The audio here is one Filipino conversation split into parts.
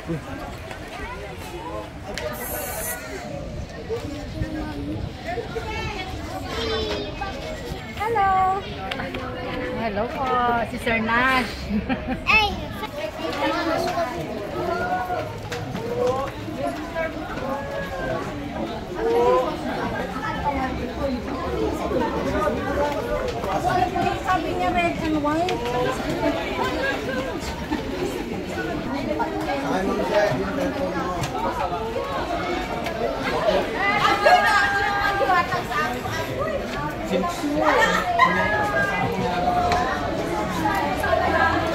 Hello! Hello po, si Sir Nash. Ay! Sabi niya red and white.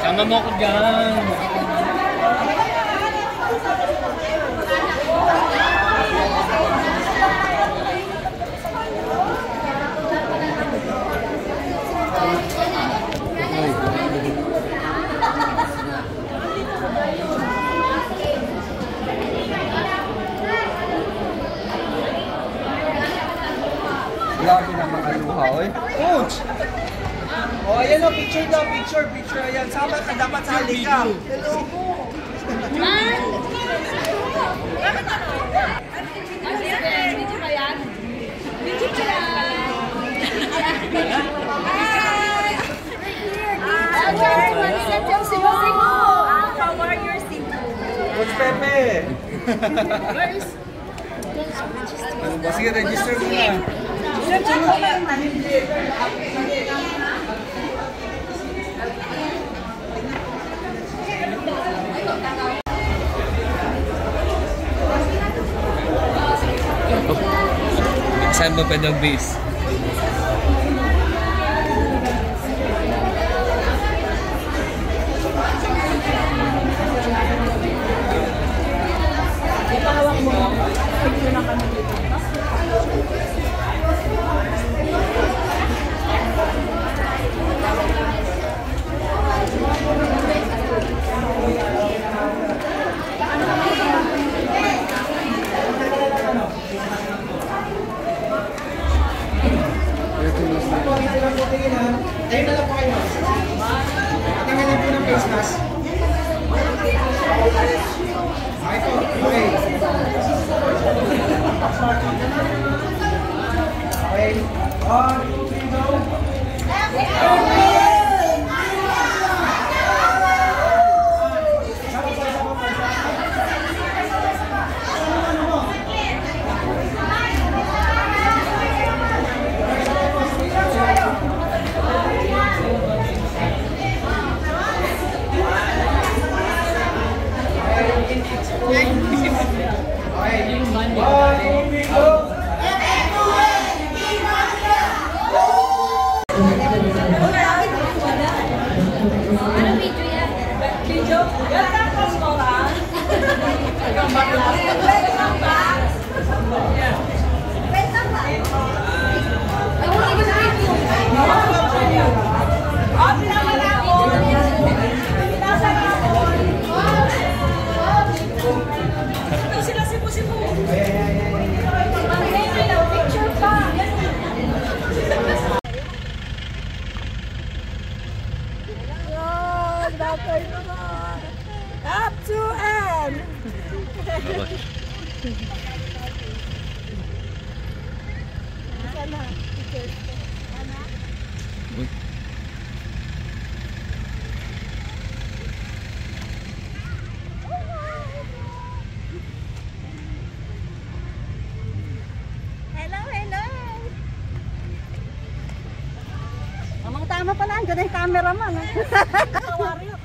Sama mo ko dyan. Grabe na makaluha, oy. Coach! Oh, ayan o, picture daw, picture. Ayan, sama ka, dapat sali ka. Hello po! Video ba yan? Video ba yan? How are your Sizzle? Coach Pepe! Where is... Sige, register mo na. Saan mo pwede mag-base? Ipahawak mo. Picture na kami dito. Ayun na lang po kayo. Tanggalin po ng face mask. Okay po. Okay. Okay. 1, 2, 3, go. F2N! Tama pala, andyan na yung cameraman.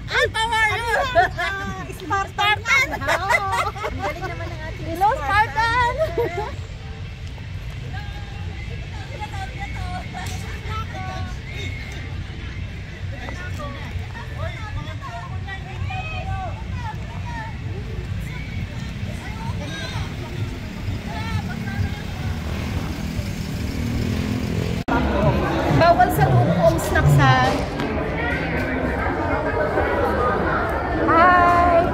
Ay, Pawario! Spartan! Galing naman ang ating Hello, Spartan! Bawal sa loob kong snacks ha. Hi!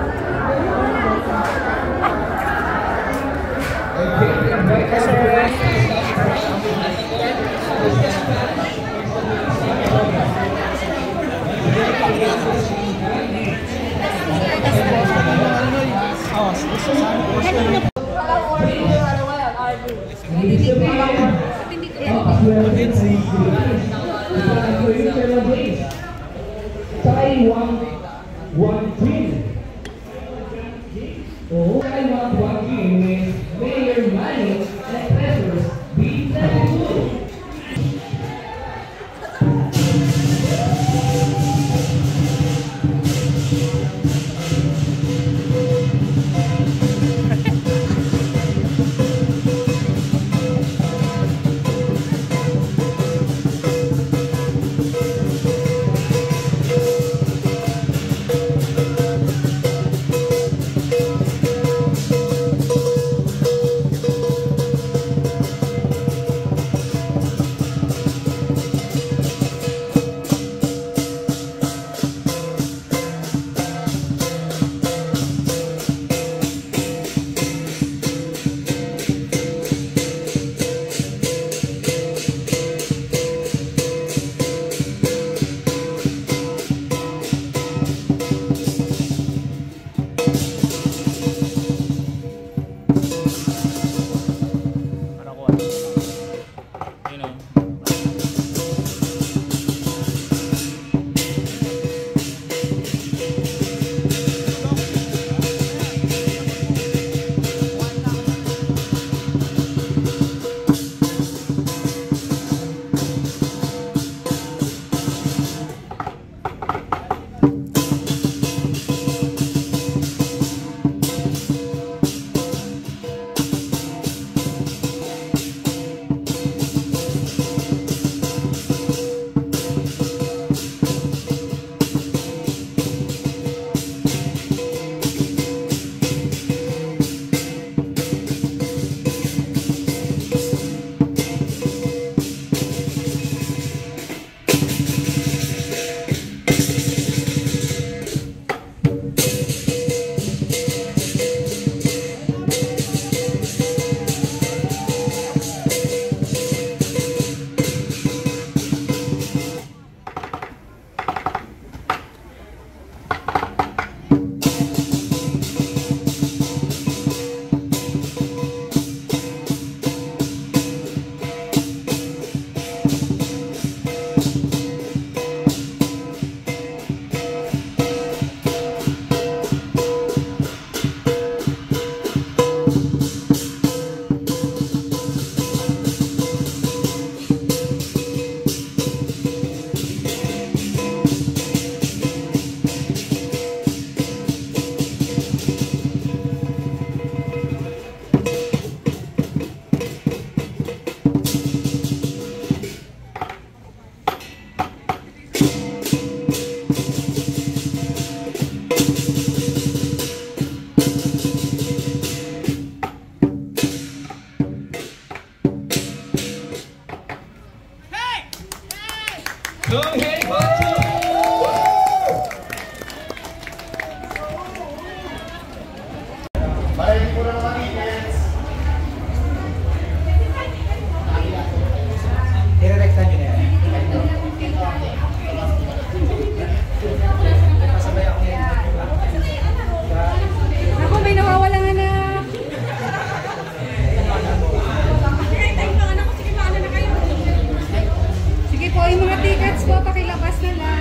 Sige po, yung mga tickets po, pakilabas na lang.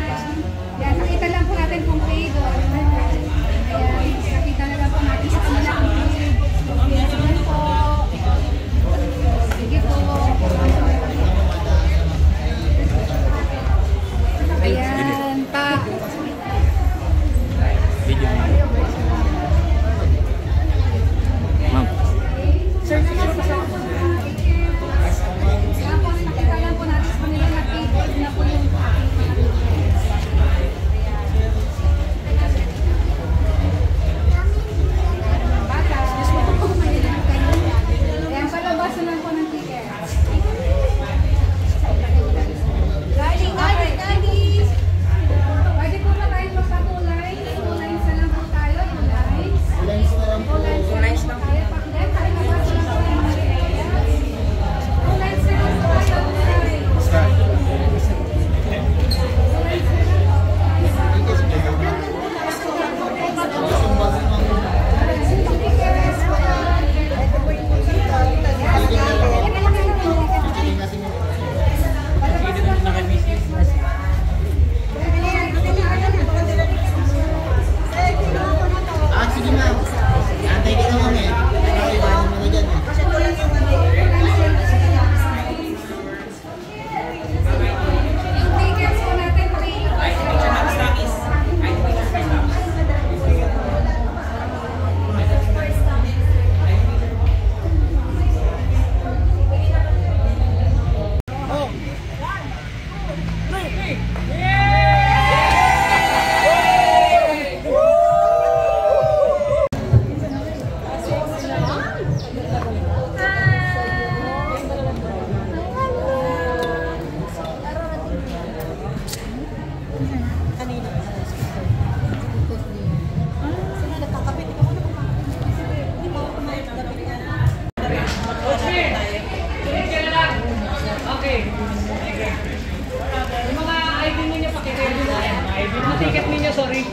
Sorry.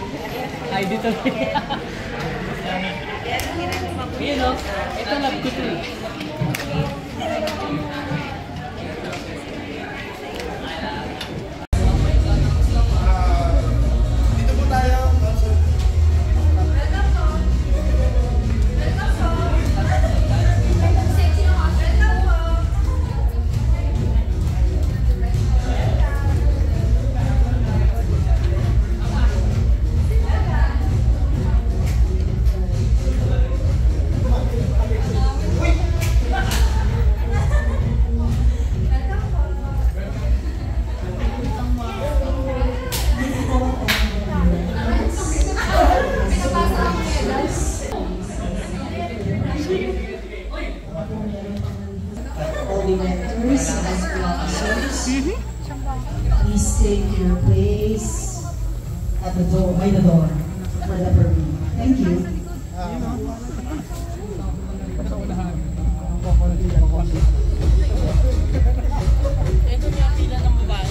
Ay, dito. Yun o. Ito love ko to eh. Dito po tayo. Please take your place at the door, by the door, for the permit. Thank you. Ito yung pila ng babae.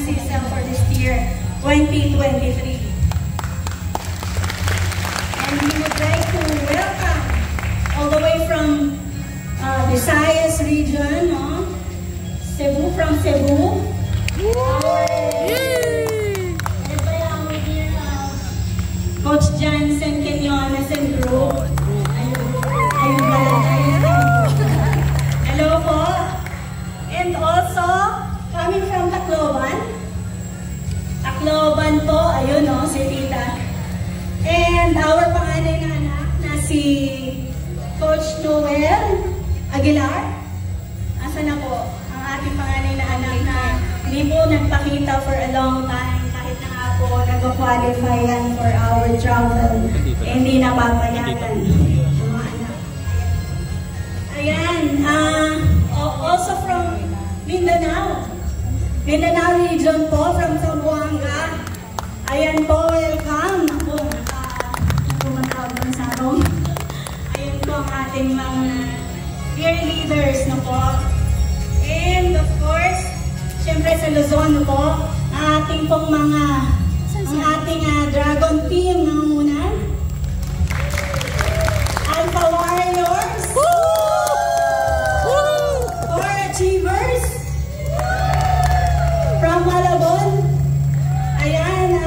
Sizzle for this year, 2023. And we would like to welcome all the way from Visayas region, no? Cebu, from Cebu. Coach Johnson Quinones and group. Ayun pala. Hello po. And also, coming from Tacloban. Tacloban po, ayun o, si Tita. And our panganay na anak na si Coach Noel Aguilar. Asa na po ang ating panganay na anak na hindi po nagpakita for a long time kahit na nga po nag-qualify yan for our travel. Hindi napapayagan ang mga anak. Ayan, also from Mindanao. Mindanao region po, from Zamboanga. Ayan po, welcome. Ako, pumatawag ng sarong. Ayan po ang ating mga peer leaders na po. And of course, syempre sa Luzon po, ang ating pong mga, ang ating dragon team na muna. Alpha Warriors. Core Achievers. From Malabon. Ayan,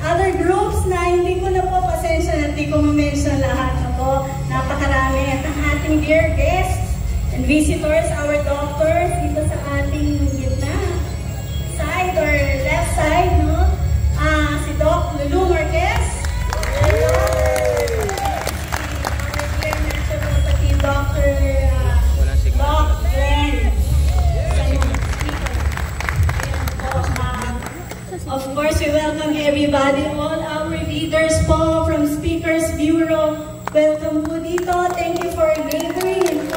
other groups na hindi ko na po pasensya, hindi ko ma-mention lahat na po. Napakarami. At ang ating dear guests and visitors, our doctors, dito sa ating gitna side or left side, no? Si Doc Lulu Marquez. Dr. Doc Glenn. Of course, we welcome everybody, all our leaders po from Speakers Bureau. Welcome po dito. Thank you for laboring and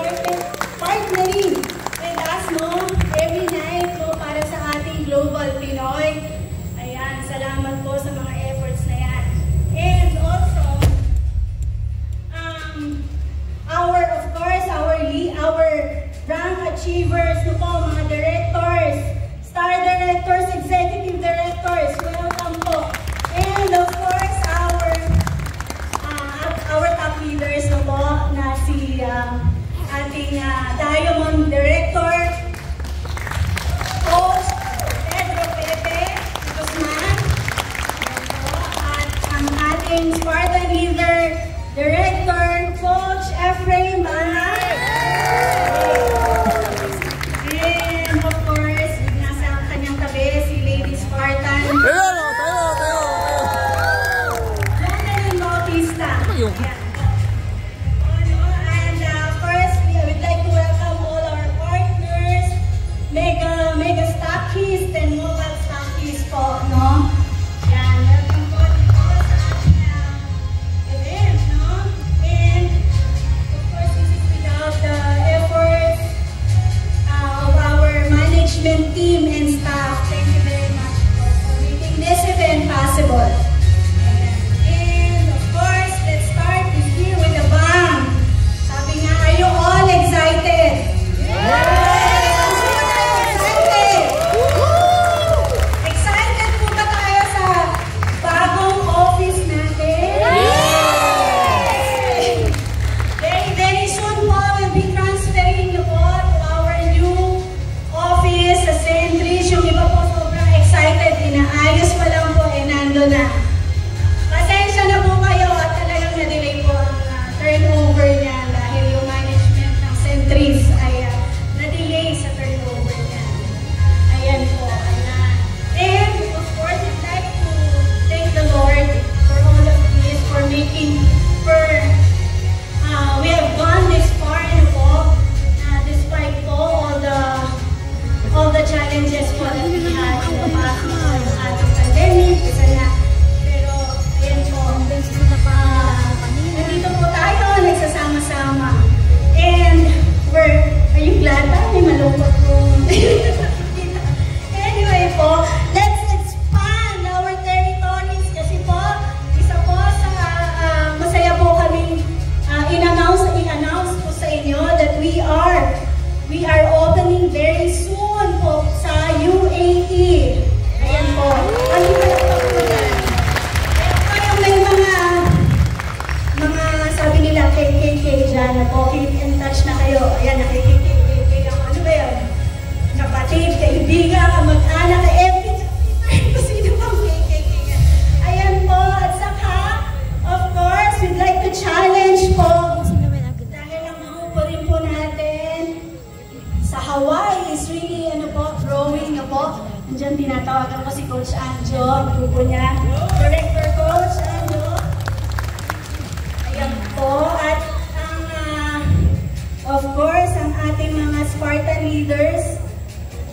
partnering with us, no? Every night po para sa ating Global Pinoy. Ayan, salamat po sa mga efforts na yan. And also, of course, our rank achievers, no po, mga directors, star directors, executive directors, welcome po. And of course, our top leaders no po, na si ating Diamond Director, Coach Pedro Pepe Guzman, at ang ating Spartan Leader Director, Coach EPHRAIM, BANGA. And of course, nasa kanyang tabi, si Lady Spartan. Jonathan Bautista. Ayan. And of course, we would like to welcome all our partners, mega stockists and mobile stockists po, no? Yan, welcome po dito sa ating event, no? And of course, this is without the efforts of our management team and staff. Thank you very much for making this event possible. And of course, let's start this year with a bang. Sabi nga, are you all excited? Excited po ba tayo sa bagong office natin? Very soon po, we'll be transferring po to our new office sa St. Trish. Yung iba po sobrang excited, inaayos pa lang po, nando na. Pasensya na po kayo at talagang na-delay po ang turnover niya dahil yung management ng St. Trish ay na-delay sa turnover niya. Ayan po, ayan. And of course, I'd like to thank the Lord for all of this, for making, we have gone this far and po, despite po all the challenges po that we had in the past ating pandemic, isa na. Pero, ayan po, nandito po tayo, nagsasama-sama. And, are you glad ba? May malungkot po. Anyway po, let's expand our territories kasi po, isa po sa masaya po kaming i-announce po sa inyo that we are opening very soon po sa UAE. Ayan po. Ang ipalagpag po yan. Ayan po yung may mga sabi nila KKK dyan na po, keep in touch na kayo. Ayan, na KKK ako. Ano ba yun? kapatid, kaibigan, kamag-anak, sino bang KKK? Ayan po, at saka, of course, we'd like to challenge po, dahil ang grupo rin po natin sa Hawaii is really, growing na po. Diyan tinatawagan ko si Coach Anjo, ang grupo niya. Director Coach Anjo. Ayan po. At of course, ang ating mga Spartan leaders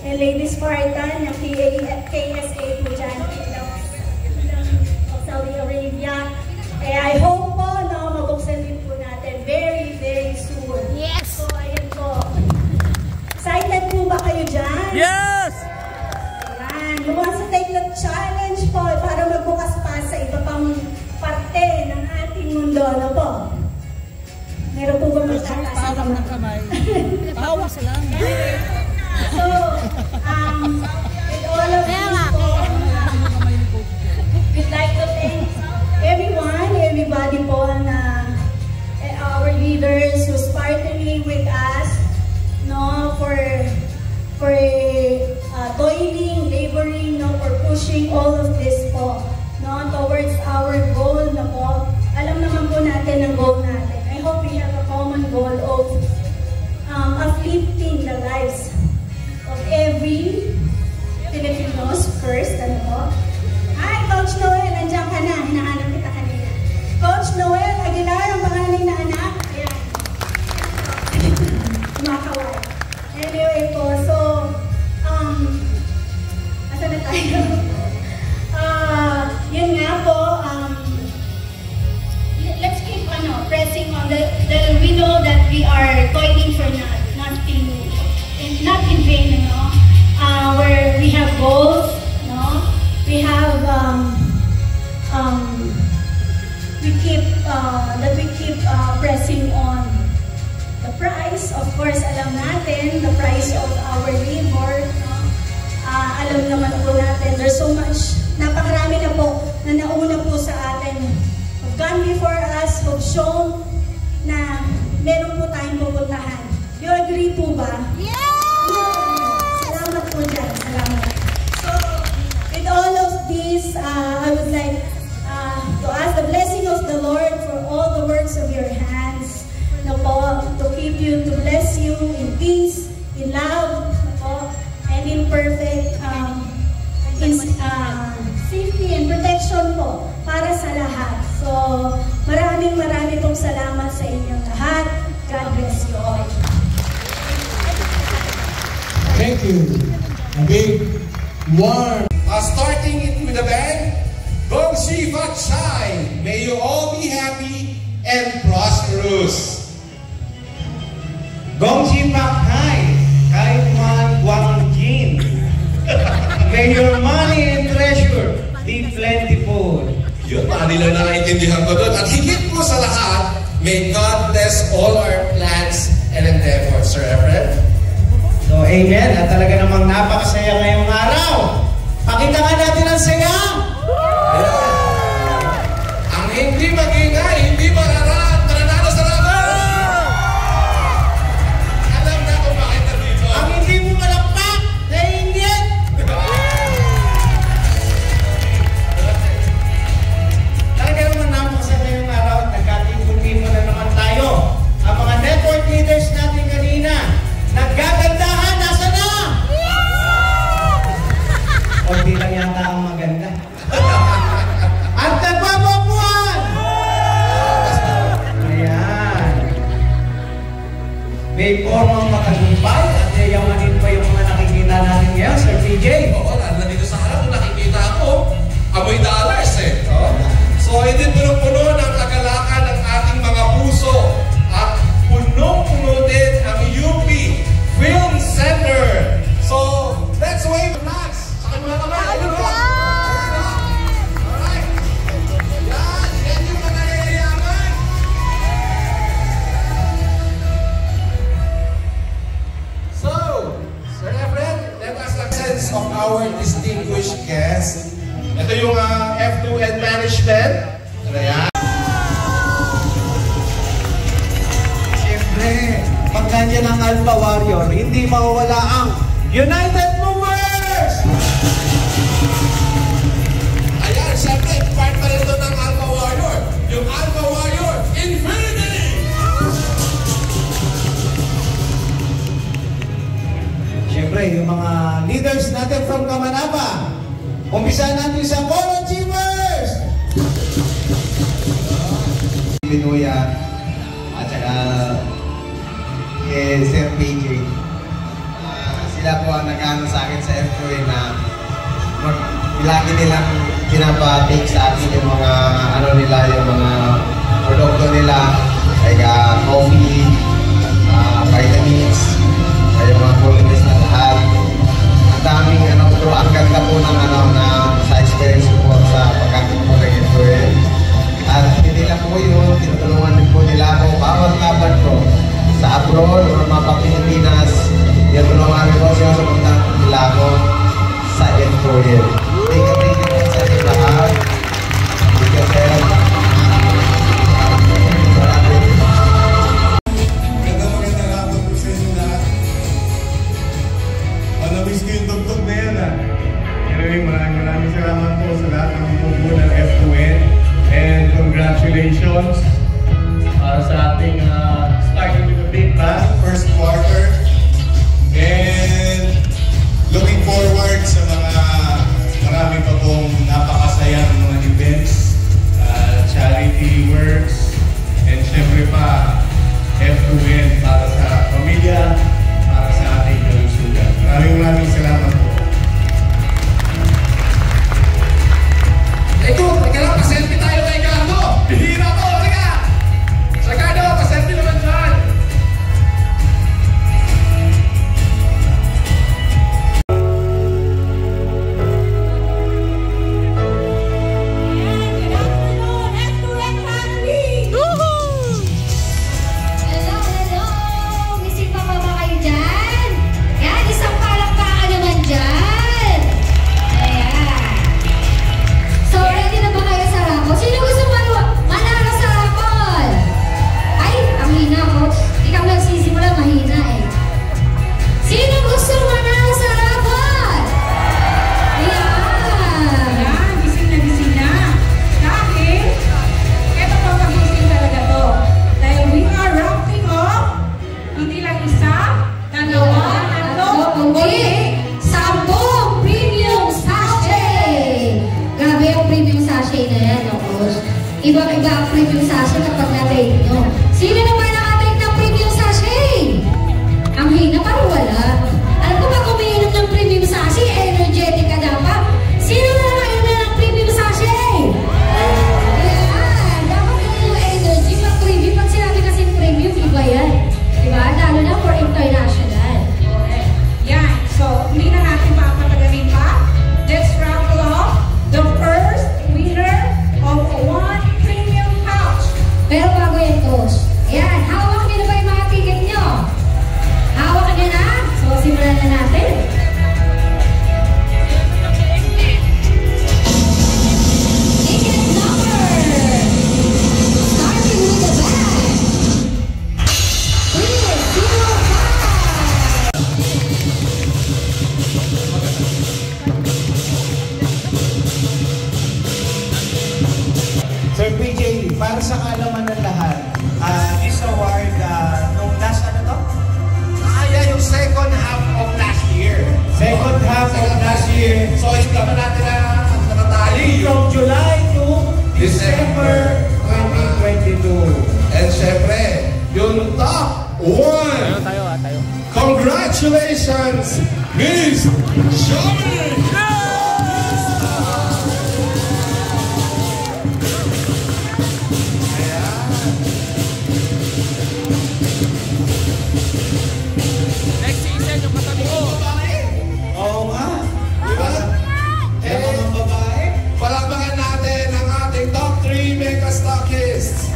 and Lady Spartan, yung KSA po dyan, of Saudi Arabia. I hope po na mabuksan din po natin very, very soon. Yes! So, ayan po. Excited po ba kayo dyan? Yes! Ayan. Who wants to take the challenge po para magbukas pa sa iba pang parte ng ating mundo? Ano po? Meron po ba magtakas? Pawak ng kamay. Pawak sa lang. So, with all of this po, we'd like to thank everybody po na our leaders who's partnering with us, no, for toiling, laboring, no, for pushing all of this po, no, towards our goal na po. Alam naman po natin ang goal natin. I hope we have a common goal of uplifting the lives of every Filipinos first, ano po. Hi, Coach Noel, nandiyan ka na. Hinahanap kita kanina. Coach Noel Aguilar, ang pangalan na anak. Ayan. Kumakaway. Anyway po, so, asa na tayo? Yun nga po, let's keep pressing on we know that we are toiling for nothing, not in vain, where we have goals, we have we keep pressing on the price. Of course, alam natin the price of our labor, alam naman po natin there's so much, napakarami na po na nauna po sa atin, who've gone before us, who've shown na meron po tayong pupuntahan. You agree po ba? Yeah! Salamat po dyan. Salamat. So, with all of this, I would like to ask the blessing of the Lord for all the works of your hands, to keep you, to bless you in peace, in love, and in perfect safety and protection po para sa lahat. So, maraming pong salamat sa inyong lahat. God bless you all. Thank you. A big, warm. Starting it with a bang. Gong Xi Fat Chai. May you all be happy and prosperous. Gong Xi Fat Chai. Kahit man Guang Jin. May your money and treasure be plentiful. Yun, nila naiintindihan ko doon. At higit po sa lahat, may God bless all our plans and endeavors, Sir EPHRAIM. So, amen. At talaga namang napakasaya ngayong araw. Pakita nga natin ang saya. Yeah. Ang hindi magingay, hindi mararaan, taranado sa laban. Alam na kung bakit nandito. Ang hindi mo malakpak, naiingit. Talaga naman napakasaya ngayong araw at nagkatimpul-timpul na naman tayo. Ang mga network leaders natin kanina, naggagandahan, nasa na? Kunti lang yata ang maganda. At nagpapapuan! Ayan. May formang matagumpay at yayamanin pa yung mga nakikita natin ngayon, Sir PJ. Oo, lalo dito sa harap, kung nakikita ako, amoy dollars eh. Oh. So, hindi puno-puno ng kagalakan ng ating mga puso at punong-puno din ang UP Film Center. So, let's wave flags. Sa kanila naman. Alright. Yan yung mga nayayaman. So, Sir EPHRAIM, let us access of our distinguished guests. Ito yung F2N management. Ayan. Siyempre, pag nandiyan ang Alpha Warrior, hindi mawawala ang United Movers! Ayan, syempre, part pa rin ito ng Alpha Warrior. Yung Alpha Warrior Infinity! Siyempre, yung mga leaders natin from Kamanapa. Umpisa natin sa Polo Achievers! Pinuya at saka kay Sir PJ. Sila po ang nag-ano sa akin sa F2N na lagi nilang pinapa-take sa atin yung mga ano nila, yung mga produkto nila like coffee, vitamins, yung mga vitamins na lahat. Ang daming ano, pero ang ganda po ng ano na sa experience ko sa pagkakit po ng F2N. At hindi lang po yun, tinutulungan din po nila ako bawat laban ko sa abroad o mga Pilipinas. Tinutulungan din po siya sa puntang nila ako sa F2N. Thank you po sa inyo lahat. Thank you, sir. Magandang hapon po sa inyo lahat. Namiss ko yung tugtog na yan Anyway, maraming salamat po sa lahat ng bubuo ng F2N. And congratulations sa ating starting with a big bang, first quarter. And looking forward sa mga marami pa pong napakasayang mga events, charity works, and syempre pa F2N para sa pamilya, para sa ating kalusugan. Maraming salamat po. Teka lang, pa-selfie tayo kay Carlo! Bihira po! Teka! Sa Carlo, pa-selfie naman dyan! Good afternoon, F2N family! Hello! Gising pa ba kayo dyan? Yan, isang palakpakan naman dyan! Ayan! So, ready na ba kayo sa raffle? Sino gusto manalo sa raffle? Ay, ang hina, coach. Ikaw nagsisimula, mahina eh. Sino gusto manalo sa raffle? Ayan! Yan, gising na. Dahil, eto pa magising talaga to. Dahil we are wrapping up, hindi lang isa, dalawa, tatlo, kundi 10 premium sachet! Grabe yung premium sachet na yan, no, coach? Ibang-iba ang premium sachet kapag na-take nyo. Sino naman nakatake ng premium sachet? Ang hina, parang wala. Alam ko ba kumiinom ng premium sachet, energetic ka dapat? Sino na nakainom ng premium sachet? Ayan, dapat yun yung energy. Pag premium, pag sinabi kasi premium, iba yan. Diba? Lalo na for international. correct. Yan, so hindi na natin papatagalin pa. Let's raffle off the first winner of 1 premium pouch. Pero bago yan, coach. Ayan, hawak niyo na ba yung mga ticket nyo? Hawak niyo na? So, simulan na natin. Ticket number! Starting with the bag. 305. Sir PJ, para sa kaalaman ng lahat, this award, nung last ano to? Yan yung second half of last year. Second half of last year. So, hindi naman natin nakatali. From July to December 2022. And syempre, yung top 1. Tayo. Congratulations, Miss Johnny! Next season, yung katabi ko. Oo nga. Diba? Yung mga babae. Palakpakan natin ang ating top 3 mega stockists.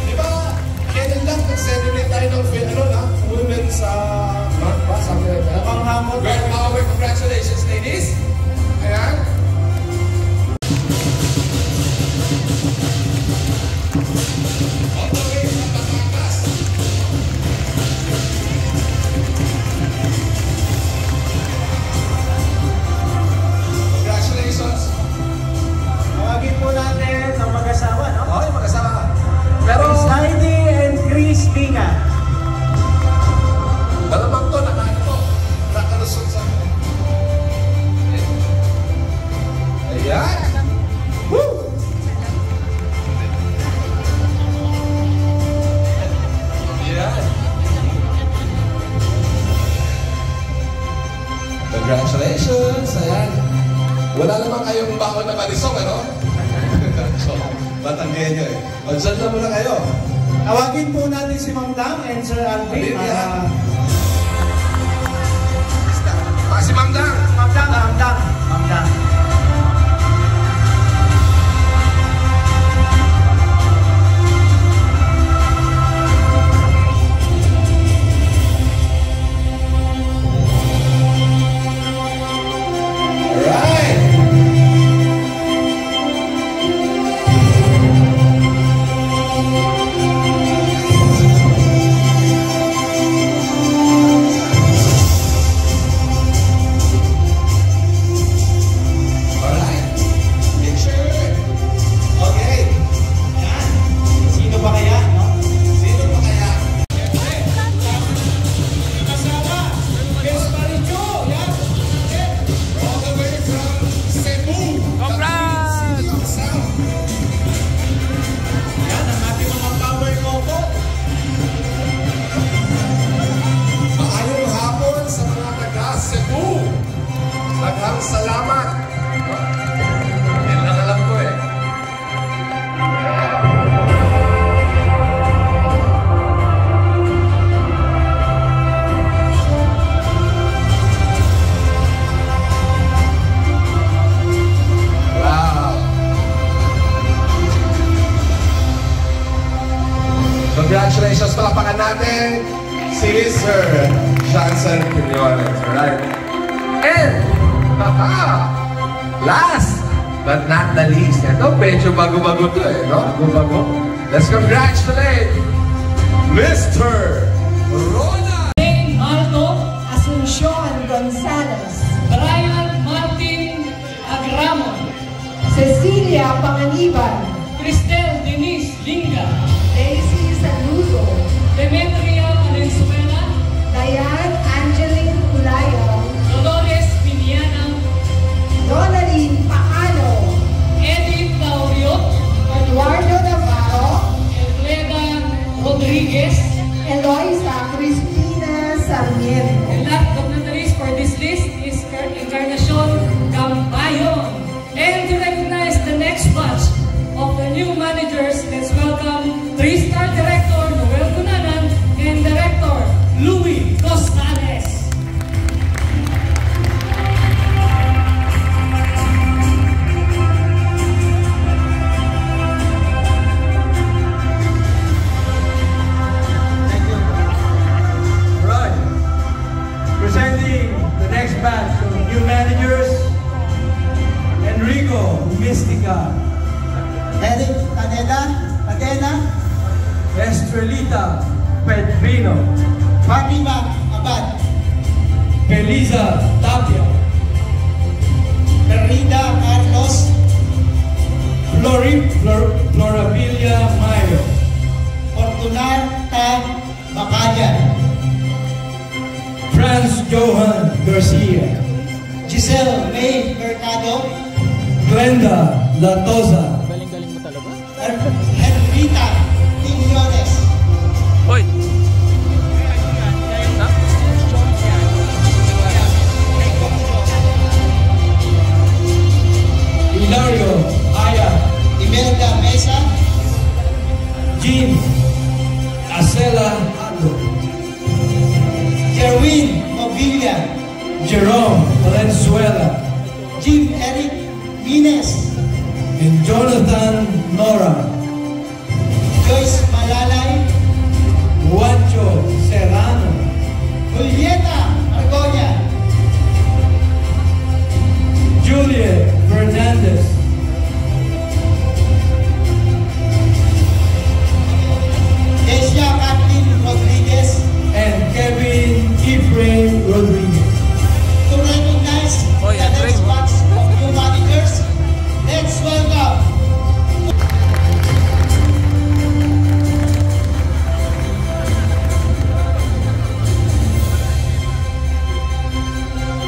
Diba? Kailan lang nag-celebrate tayo ng women's month ba? Something like that. Mukhang hamon. Well, congratulations, ladies. Ayan. All the way from Batangas. Wala naman kayong baon na marisong, ano? So, batanggihan nyo eh. O, dyan lang muna kayo. Tawagin po natin si Ma'am Dang and Sir Alvin. Si Ma'am Dang. Ma'am Dang, Ma'am Dang, Ma'am Dang. Salamat! Yan lang alam ko eh. Wow! Congratulations, palapakan natin si Sir Johnson Quinones, right? And last but not the least, ito medyo bago-bago to eh, no? Bago-bago. Let's congratulate Mr. Ronald Alto, Asuncion Gonzalez, Brian Martin Agramon, Cecilia Panganiban, Cristel Denise Linga, Daisy Saludo, Demetria Valenzuela, Diane Angeline Ulayo, Dolores Viniana, Donaline Paano, Edith Tauriot, Eduardo Navarro, Elena Rodriguez, Eloisa Cristina Sarmiento. and last but not the least for this list is Encarnacion Gambayon. And to recognize the next batch of the new managers, let's welcome 3-star Director Noel Cunanan and Director Louis Costales. Right. Presenting the next batch of new managers, Enrico Mystica, Eric Cadena, Estrelita Pedrino, Fatima Abad, Felisa Tapia, Merida Carlos, Florabilia Mayo, Fortunata Bacayan, Franz Johan Garcia, Giselle May Mercado, Glenda Latosa, Galing-galing mo talaga. Henrita Quiñones, Hoy! Hilario Aya, Imelda Mesa, Jean Acela Ando, Jerwin Mobilia, Jerome Valenzuela, Jim Eric Mines, and Jonathan Nora, Joyce Malalay, Juancho Serrano, Julieta Argoña, Juliet Fernandez, Desia Kathleen Rodriguez. and Kevin EPHRAIM Rodriguez. To recognize Oy, the next EPHRAIM. batch of new managers, let's welcome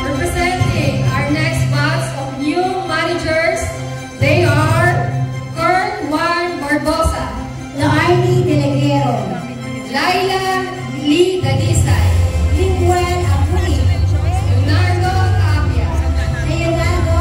Representing our next batch of new managers, they are Kern Juan Barbosa, Laini Deleguero, Laila Lee Dadisay, Linguel Apuy, Leonardo Tapia, Leonardo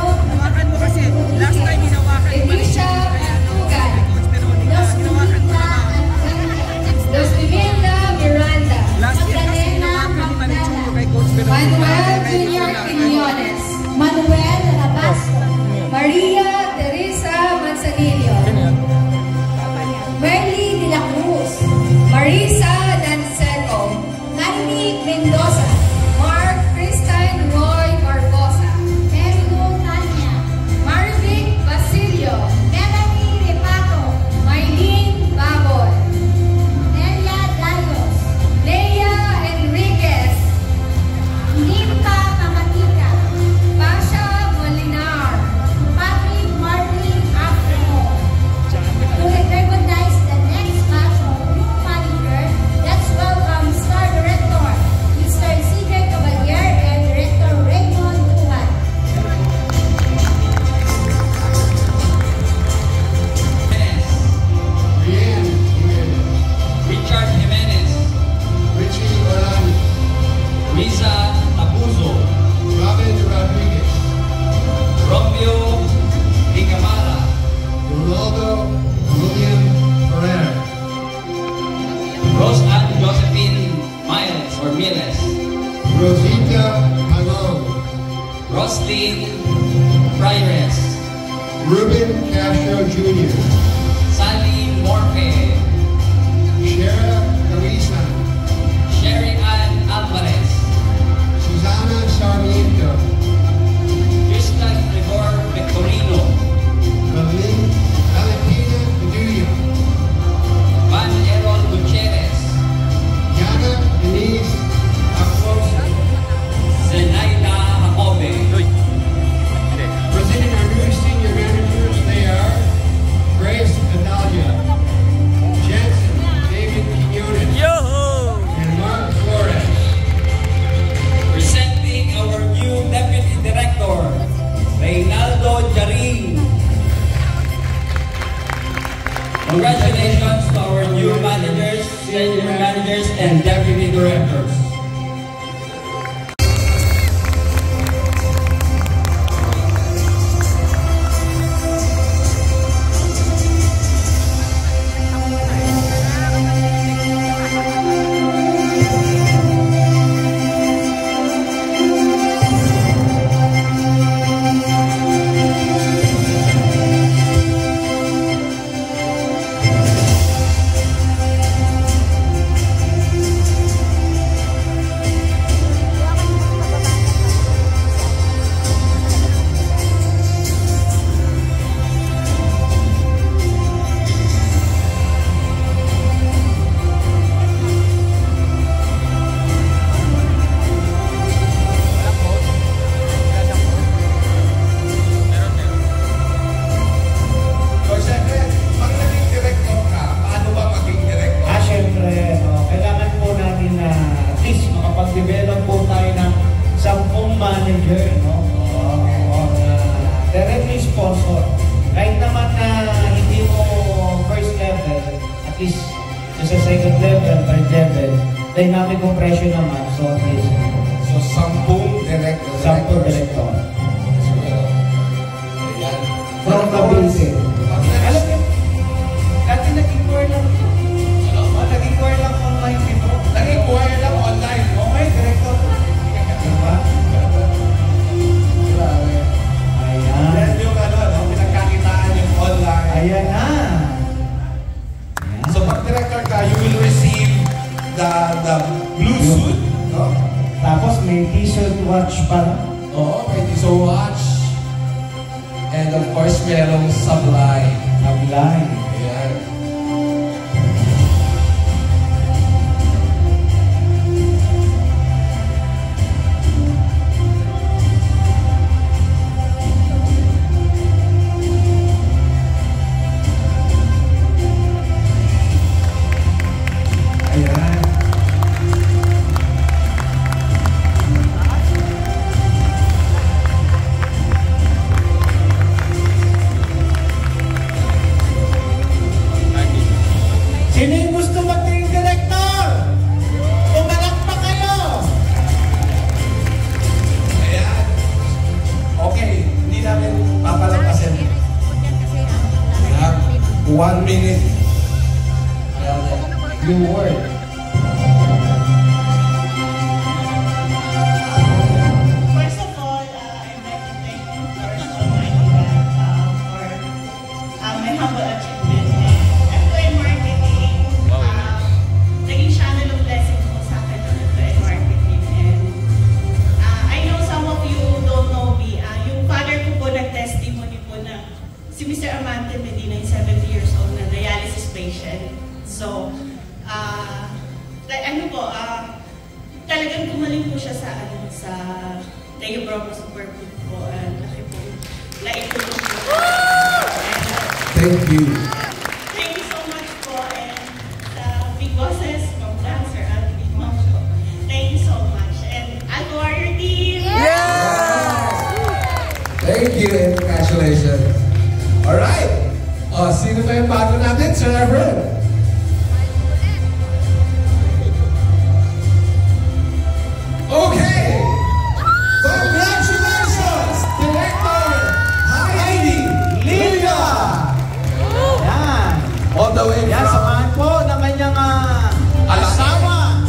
Aguiles, Rosita Alon, Roslyn Fraires, Ruben Castro Jr., Sally Morpe, Shara Carissa, Sherry Ann Alvarez, Susana Sarmiento, Tristan Gregor Victorino, Valentina Beduya, Van Errol Gutierrez, Yana Denise Afonso, Zenaida Jacobe, presenting our new senior managers. They are Grace Adalia, Jensen David Quinones, and Mark Flores. presenting our new Deputy Director, Reynaldo Jaring. Congratulations to our new managers, senior managers, and deputy directors. Dynamic compression naman, so at least. So, 10 directors. 10 director. Ayan. From Cavite. Alam niyo, dati naging choir lang. Naging choir lang online dito. Naging choir lang online. Okay, director. Diba? Grabe. Ayan. Yan yung pinagkakitaan yung online. Ayan na. So, pag director ka, you will receive the blue suit, no? Tapos may t-shirt watch pa. Oo, may t-shirt watch. And of course, merong sablay. Sablay. Ayan. Ayan. Sino yung gusto maging director? Umalak pa kayo! Ayan. Okay, hindi namin papalampasin. Ayan. 1 minute. Your word. First of all, I'd like to thank you first Almighty God for my humble achievement. F2N Marketing, naging channel of blessing po sa akin ng F2N Marketing. And I know some of you don't know me. Yung father ko po nag-testimony po na si Mr. Amante Medina, 70 years old na dialysis patient. So, talagang kumaling po siya sa Theobroma Superfood po. Laki po. Naitulong po. Thank you. Thank you so much po. And sa big bosses, Ma'am Dan, Sir Alvin, Ma'am po. Thank you so much. And Alpha Warrior Team! Thank you and congratulations. Alright. Sino pa yung bago natin, Sir Efren? Okay! Congratulations, Director Heidi Lilia! Yan. All the way Yan, from samahan po ng kanyang asawa.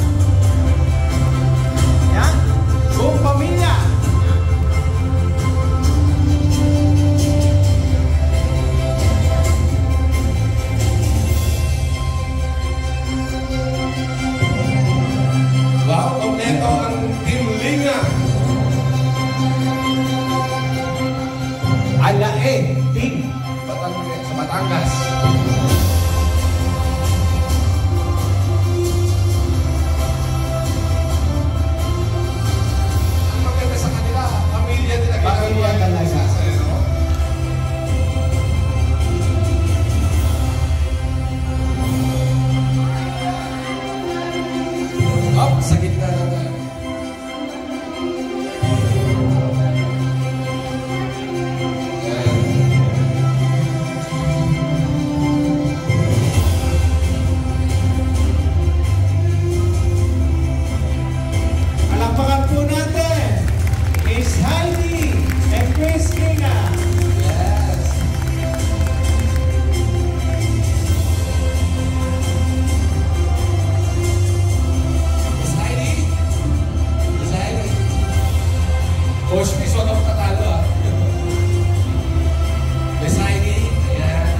ito ang Team Linga. Alae, Team Sa Batangas. Ang maganda sa kanila, pamilya nila. Pamilya talaga. Up, sa gitna na tayo. Palakpakan po natin, Miss Heidi and Chris Kinga. Yes. Miss Heidi. Miss Heidi. Coach, may sort of tatalo ah. Miss Heidi. Ayan.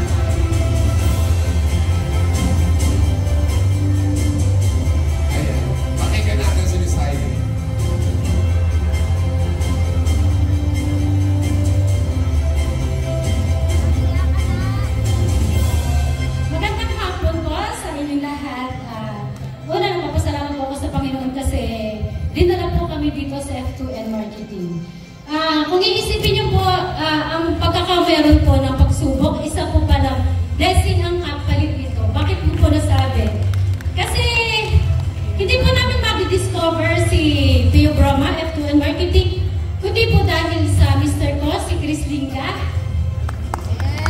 Ayan. Pakinggan natin si Miss Heidi. Magandang hapon po sa inyong lahat. Una, nagpapasalamat po ako sa Panginoon kasi dinala po kami dito sa F2N Marketing. Kung iisipin niyo po, ang pagkakameron po ng pagsubok, isa po palang blessing ang kapalit nito. Bakit mo po nasabi? Kasi hindi po namin mag-discover si Theobroma, F2N Marketing, kundi po dahil sa Mr. ko, si Chris Linga.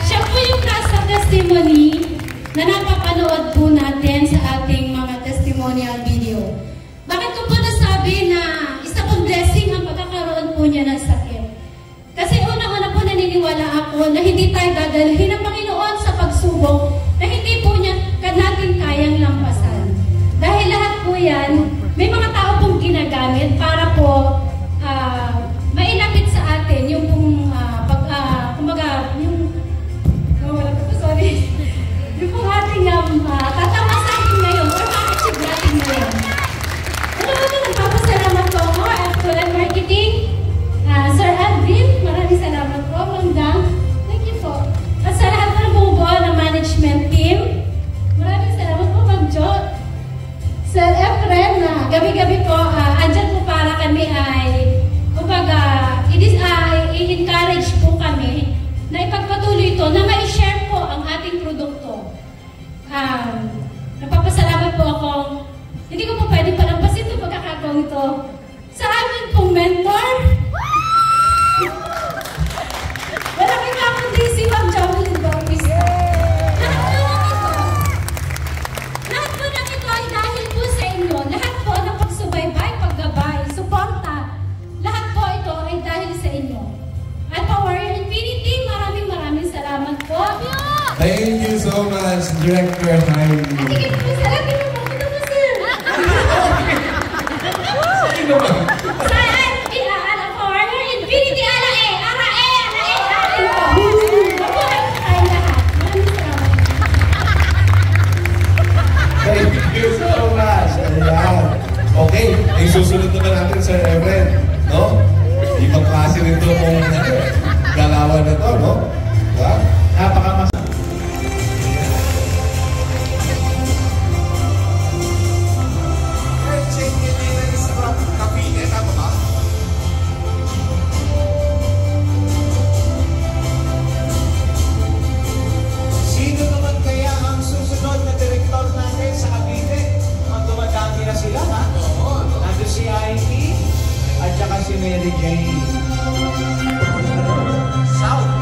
Siya po yung nasa testimony na napapanood po natin sa ating mga testimonial video. Bakit ko po nasabi na isa pong blessing ang pagkakaroon po niya ng sakit? Kasi una-una po naniniwala ako na hindi tayo dadalhin ng Panginoon sa pagsubok na hindi po niya natin kayang lampasan. Dahil lahat po yan, may mga tao pong ginagamit para po mainapit sa atin yung pong kumbaga, yung yung pong ating tatamasahin ngayon or ma-achieve natin ngayon. Ano, nagpapasalamat po ako, F2N Marketing, Sir Alvin, maraming salamat po, Ma'am Dang, thank you po. At sa lahat po ng bumubuo ng management team, maraming salamat po, Ma'am Jo. Sir EPHRAIM, na gabi-gabi po, andyan po para kami ay, kumbaga, i-encourage po kami na ipagpatuloy ito, na ma-share po ang ating produkto. Nagpapasalamat po ako. Hindi ko po pwede palampasin itong pagkakataon ito sa amin pong mentor. Wala kayo kakundi si Ma'am Jacqueline Bautista. Lahat po ng ito ay dahil po sa inyo. Lahat po ng pagsubaybay, paggabay, suporta, lahat po ito ay dahil sa inyo. At Power Infinity, maraming salamat po. Thank you so much, Director Heidi. Sige po, salamat po. Ito po, sir. Sino ba? Sa Power Infinity, alae po. Mabuhay po tayo lahat. Maraming salamat. Thank you so much. Ayan. Okay, yung susunod naman natin, Sir EPHRAIM, no? Ibang klase rin ito kung galawan na to, no? Diba? Napakamas. Sino naman kaya ang susunod na direktor natin sa Cavite? Mga dumadami na sila, ha? Nandun si Ivy at saka si Mary Jane. South.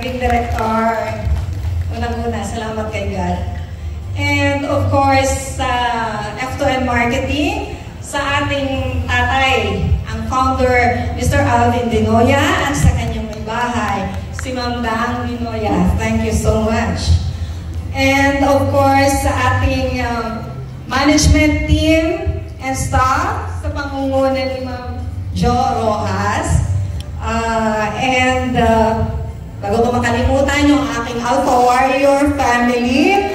maging director. Unang-una, salamat kay God. And of course, sa F2N Marketing, sa ating tatay, ang founder, Mr. Alvin Dinoya, at sa kanyang may bahay, si Ma'am Dang Dinoya. Thank you so much. And of course, sa ating management team and staff, sa pangunguna ni Ma'am Jo Rojas. Bago ko makalimutan yung aking Alpha Warrior family,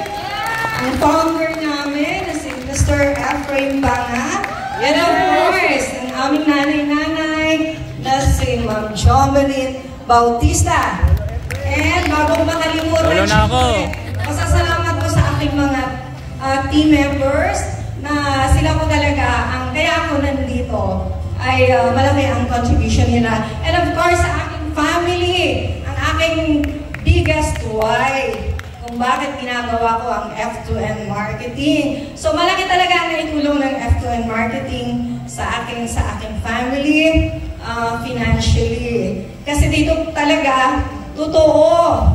ang founder namin, si Mr. EPHRAIM BANGA, and of course, ang aming nanay-nanay na si Ma'am Jomelyn Bautista. And bago ko makalimutan, masasalamat ko sa aking mga team members na sila ko talaga, kaya ako nandito ay malaki ang contribution nila. And of course, sa aking family, ang aking biggest why kung bakit ginagawa ko ang F2N Marketing. So malaki talaga ang naitulong ng F2N Marketing sa aking family, financially. Kasi dito talaga, totoo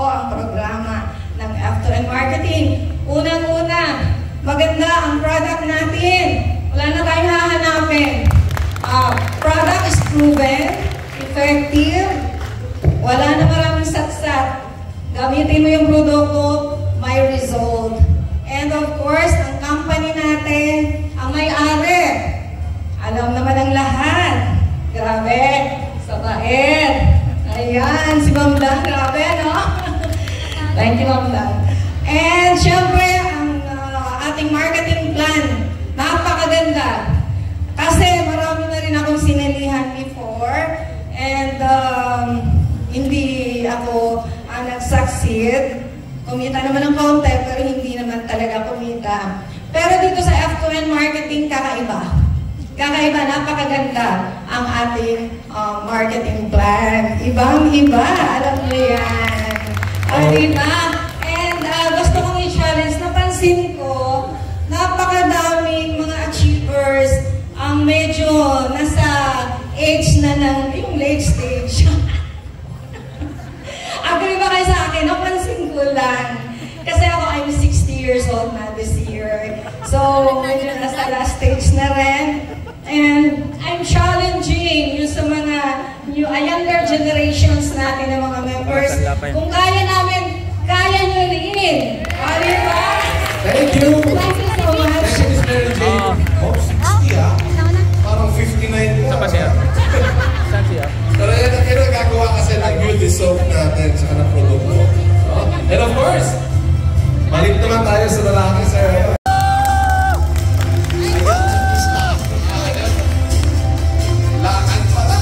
ang programa ng F2N Marketing. Unang-una, maganda ang product natin. Wala na tayong hahanapin. Product is proven, effective, wala na maraming satsat. Gamitin mo yung produkto, may result. And of course, ang company natin, ang may-ari, alam naman ang lahat. Grabe, sa bait. Ayan, si Ma'am Dan, grabe, no? Thank you, Ma'am Dan. And syempre, ang ating marketing plan, napakaganda. Kasi marami na rin akong sinilihan before, and hindi ako nag-succeed. Kumita naman ng konti, pero hindi naman talaga kumita. Pero dito sa F2N Marketing, kakaiba. Kakaiba, napakaganda ang ating marketing plan. Ibang-iba, alam niyo yan. Diba? And gusto kong i-challenge, napansin ko, napakadaming mga achievers ang medyo nasa age na yung late stage. Agree ba kayo sa akin? Napansin ko lang. Kasi ako, I'm 60 years old na this year. So, medyo nasa last stage na rin. And I'm challenging yung sa mga younger generations natin ng mga members. Kung kaya namin, kaya nyo rin. Diba? Thank you. Thank you so much. Thank you, Miss Mary Jane. 60 Parang 59 po. Saan pa siya? Saan siya? Pero yan ang ginagawa kasi ng beauty soap natin sa kanang produkto. And of course, balik naman tayo sa lalaki, sir. Lakad pala.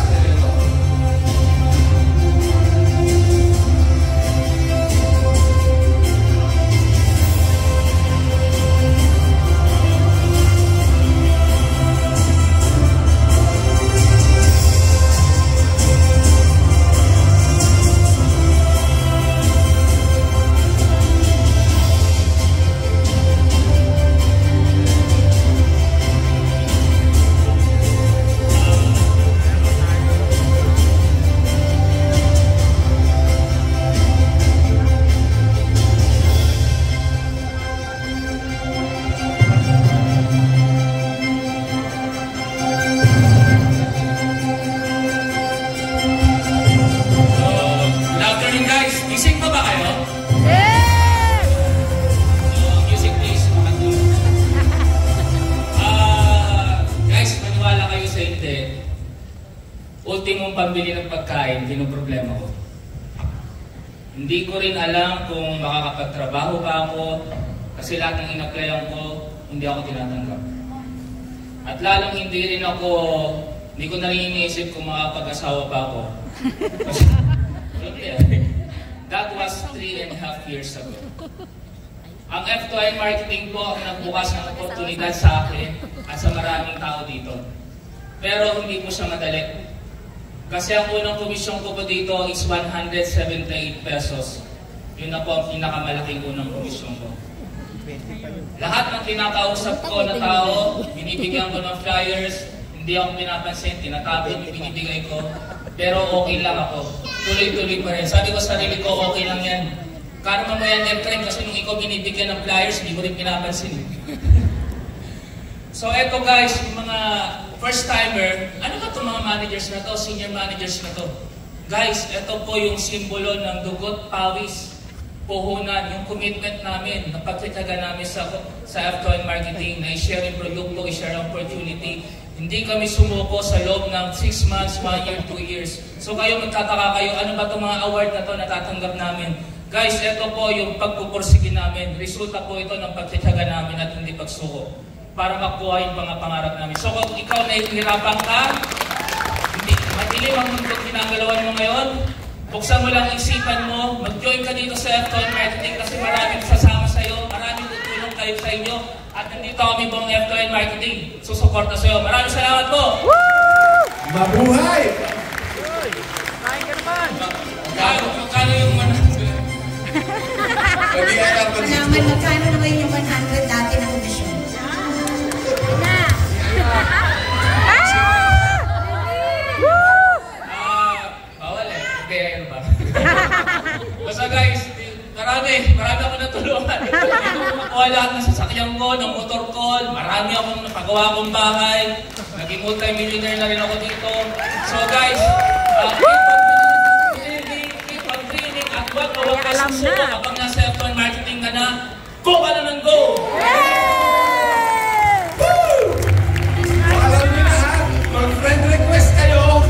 Ultimong pambili ng pagkain, problema ko. Hindi ko rin alam kung makakapagtrabaho pa ako kasi lahat ng in-applyan ko, hindi ako tinatanggap. At lalong hindi ko na rin iniisip kung makapag-asawa pa ako. That was 3.5 years ago. Ang F2N Marketing po ang nagbukas ng oportunidad sa akin at sa maraming tao dito. Pero hindi po siya madali. Kasi ang unang komisyon ko po dito is 178 pesos. Yun na po ang pinakamalaking unang komisyon ko. Lahat ng kinakausap ko na tao, binibigyan ko ng flyers, hindi ako pinapansin, tinatapon yung binibigay ko, pero okay lang ako. tuloy-tuloy pa rin. Sabi ko sa sarili ko, okay lang yan. Karma mo yan, EPHRAIM, kasi nung ikaw binibigyan ng flyers, hindi mo rin pinapansin. So eto guys, yung mga first-timer, ano ba itong mga managers na to, senior managers na to? Guys, eto po yung simbolo ng dugot, pawis, puhunan, yung commitment namin, na pagtityaga namin sa F2N marketing, na i-share yung produkto, i-share ang opportunity. Hindi kami sumuko sa loob ng 6 months, 1 year, 2 years. So kayo, magtataka kayo, ano ba itong mga award na to natatanggap namin? Guys, ito po yung pagpupursige namin. Resulta po ito ng pagtityaga namin at hindi pagsuko para makuha yung mga pangarap namin. So kung ikaw nahihirapan ka, hindi, madilim ang mundo ginagalawan mo ngayon, buksan mo lang isipan mo, mag-join ka dito sa F2N marketing kasi maraming sasama sa iyo, maraming tutulong kayo sa inyo. At nandito kami buong F2N marketing. Susuporta sa iyo. Maraming salamat po! Mabuhay! Magkano yung 100? Malaman magkano naman yung 100 dati na komisyon? Bawal eh. Hindi, ba? Basta guys, marami ako natulungan. Hindi ko makuha lahat ng sasakyan ko, ng motor ko, marami akong napagawa kong bahay, naging multi-millionaire na rin ako dito. So guys, keep on dreaming at wag ka susuko kapag nasa F2N marketing ka na, go ka na ng go! Alam niyo lahat, mag-friend request kayo.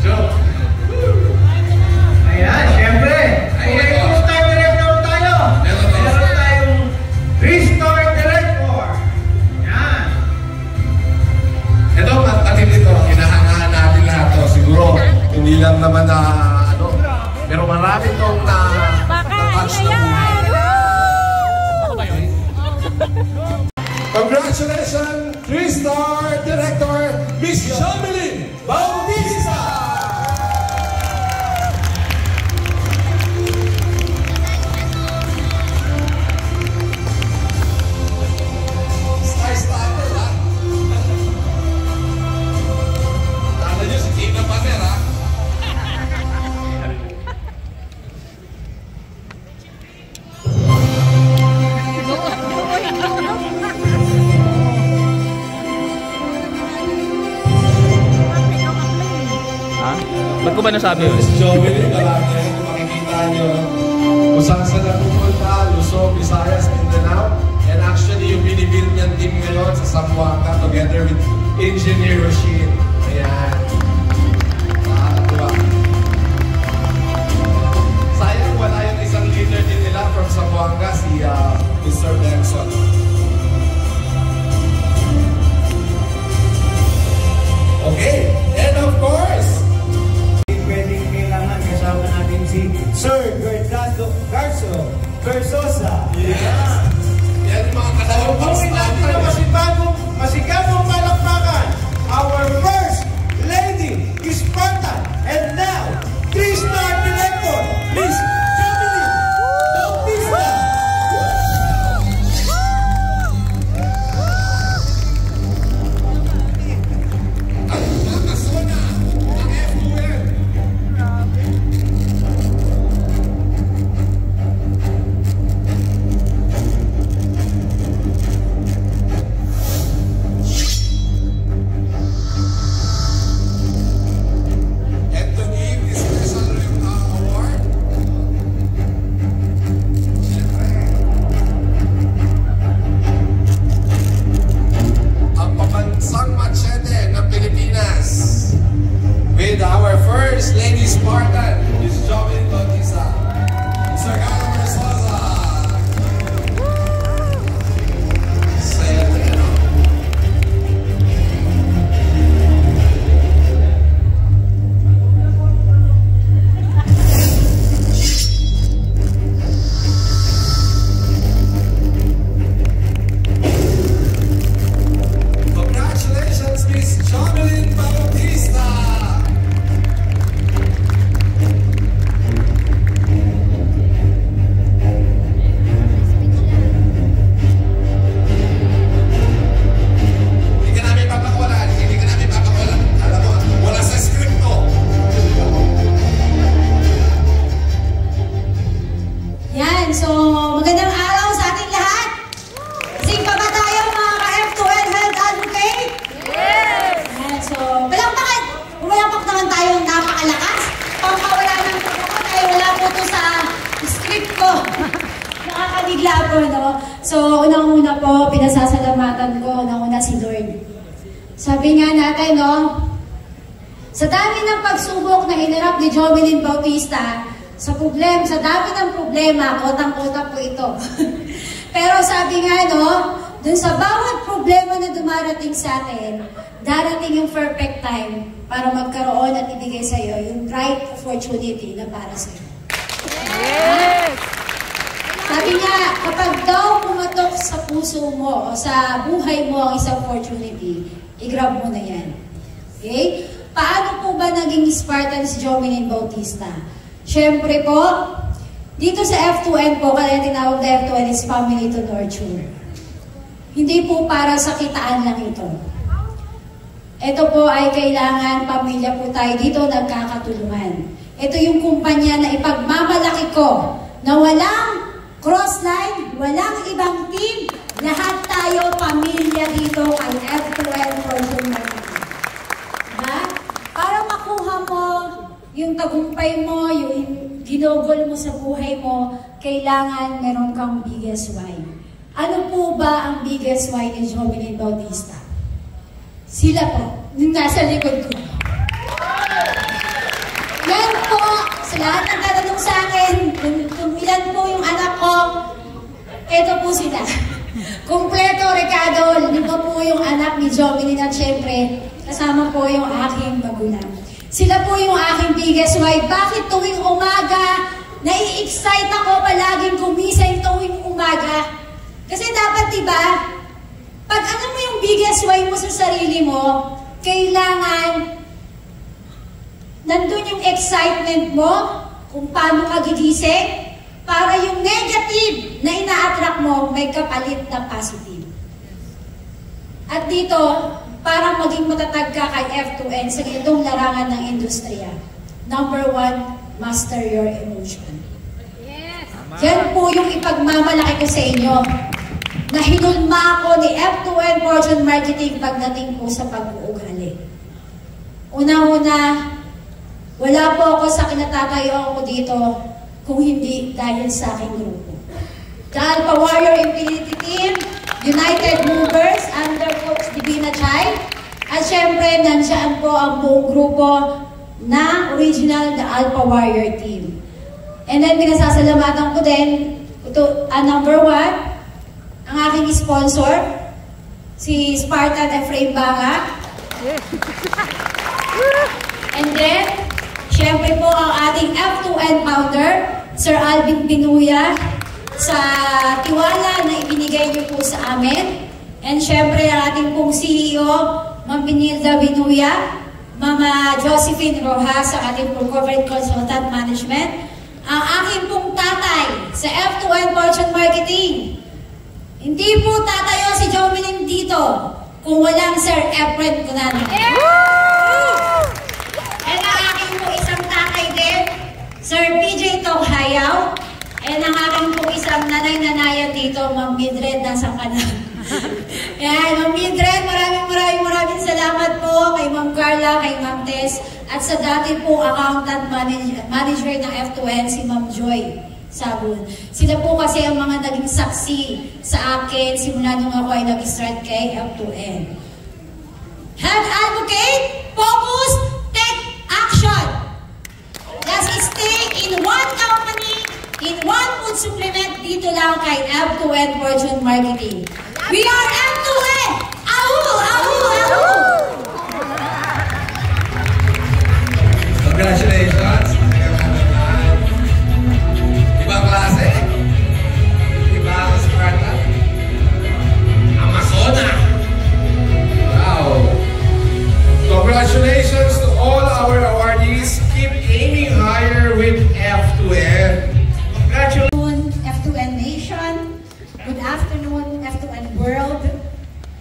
Joke. Ayan, syempre. Ayan, restore director tayo. Meron tayong restore director. Ayan. Ito, matindi ito. Hinahangaan natin lahat ito. Siguro, hindi lang naman na, pero marami itong na-touch na buhay. Congratulations, 3-star director, Miss Jamelyn Bautista! Star-starter, ha? Tanda nyo si Tina Paner, ha? Ba't ko ba nasabi yun? Si Joey, marami yan. Kung makikita nyo, kung saan saan napupunta, Luzon, Visayas, Mindanao. And actually, yung binibuild niyang team ngayon sa Zamboanga together with Engineer Rashid. Ayan. Nakakatuwa. Sayang, wala yung isang leader din nila from Zamboanga, si Mr. Benson. Okay, and of course, pwedeng kailangan kasama natin si Sir Gerardo Garzosa. Yes. Yan yung mga kasama Gawin natin na masigabong palakpakan, our first lady, Spartan, and now, 3-star director, Miss Jamelyn Bautista. ang nakasona ng F2N. And to give this special award, siyempre, ang pabansang machete ng Pilipinas with our first lady Spartan, Miss Jamelyn Bautista. Sir Carlo Marzosa. Saya na yan. Congratulations, Miss Jamelyn Bautista! ako, no? So, unang-una po, pinasasalamatan ko, unang-una si Lord. Sabi nga natin, no? Sa dami ng pagsubok na hinarap ni Jovelyn Bautista, sa dami ng problema, kotang-kota po ito. Pero sabi nga, no? Dun sa bawat problema na dumarating sa atin, darating yung perfect time para magkaroon at ibigay sa iyo yung right opportunity na para sa iyo. Yes! Sabi nga, kapag daw pumatok sa puso mo o sa buhay mo ang isang opportunity, i-grab mo na yan. Okay? Paano po ba naging Spartan si Jovelyn Bautista? Siyempre po, dito sa F2N po, kaya tinawag na F2N is family to nurture. Hindi po para sa kitaan lang ito. Ito po ay kailangan, pamilya po tayo dito, nagkakatulungan. Ito yung kumpanya na ipagmamalaki ko na walang crossline, walang ibang team, lahat tayo pamilya dito kay F2N Fortune Marketing. Diba? Para makuha mo yung tagumpay mo, yung ginugol mo sa buhay mo, kailangan meron kang biggest why. Ano po ba ang biggest why ni Jovelyn Bautista? Sila po, yung nasa likod ko. Yan po, sa lahat ng tatanong sa akin, kung ilan po yung anak ko, eto po sila. Kompleto, Ricardo, 5 po yung anak ni Jovelyn at syempre, kasama po yung aking magulang. Sila po yung aking biggest why. Bakit tuwing umaga, nai-excite ako palaging gumising tuwing umaga? Kasi dapat, diba, pag ano mo yung biggest why mo sa sarili mo, kailangan nandun yung excitement mo kung paano ka gigising para yung negative na ina-attract mo may kapalit na positive. At dito, para maging matatag ka kay F2N sa itong larangan ng industriya, number 1, master your emotion. Yes. Yan po yung ipagmamalaki ko sa inyo na hinulma ako ni F2N Fortune Marketing pagdating po sa pag-uugali. Una-una, wala po ako sa kinatatayo ko dito kung hindi dahil sa aking grupo. The Alpha Warrior Infinity Team, United Movers, under Coach Divina Chay, at syempre, nandiyan po ang buong grupo na original The Alpha Warrior Team. And then, pinasasalamatan ko din, number 1, ang aking sponsor, si Spartan EPHRAIM BANGA. And then, syempre po ang ating F2N founder, Sir Alvin Binuya, sa tiwala na ibinigay niyo po sa amin. And syempre ang ating pong CEO, Ma'am Pinilda Binuya, Mama Josephine Rojas, sa ating pong Corporate Consultant Management, ang aking pong tatay sa F2N Fortune Marketing. Hindi po tatayo si Jovelyn dito kung walang Sir EPHRAIM ko na. And ang aking po isang tatay din, Sir PJ Tonghayaw. And ang aking po isang nanay-nanayan dito, Ma'am Mildred, nasa kanan. Yan, Ma'am Mildred, maraming salamat po kay Ma'am Carla, kay Ma'am Tess, at sa dati po accountant manager ng F2N, si Ma'am Joy Sabon. Sila po kasi ang mga naging saksi sa akin simula nung ako ay nag-start kay F2N. Health advocate, focus, take action. Let's stay in one company, in one food supplement dito lang kay F2N Fortune Marketing. We are F2N! Ahoo! Ahoo! Ahoo! Congratulations! Ibang klase? Ibang Spartan? Amazona! Wow! Congratulations to all our awardees. Keep aiming higher with F2N. Congratulations! F2N Nation. Good afternoon, F2N World.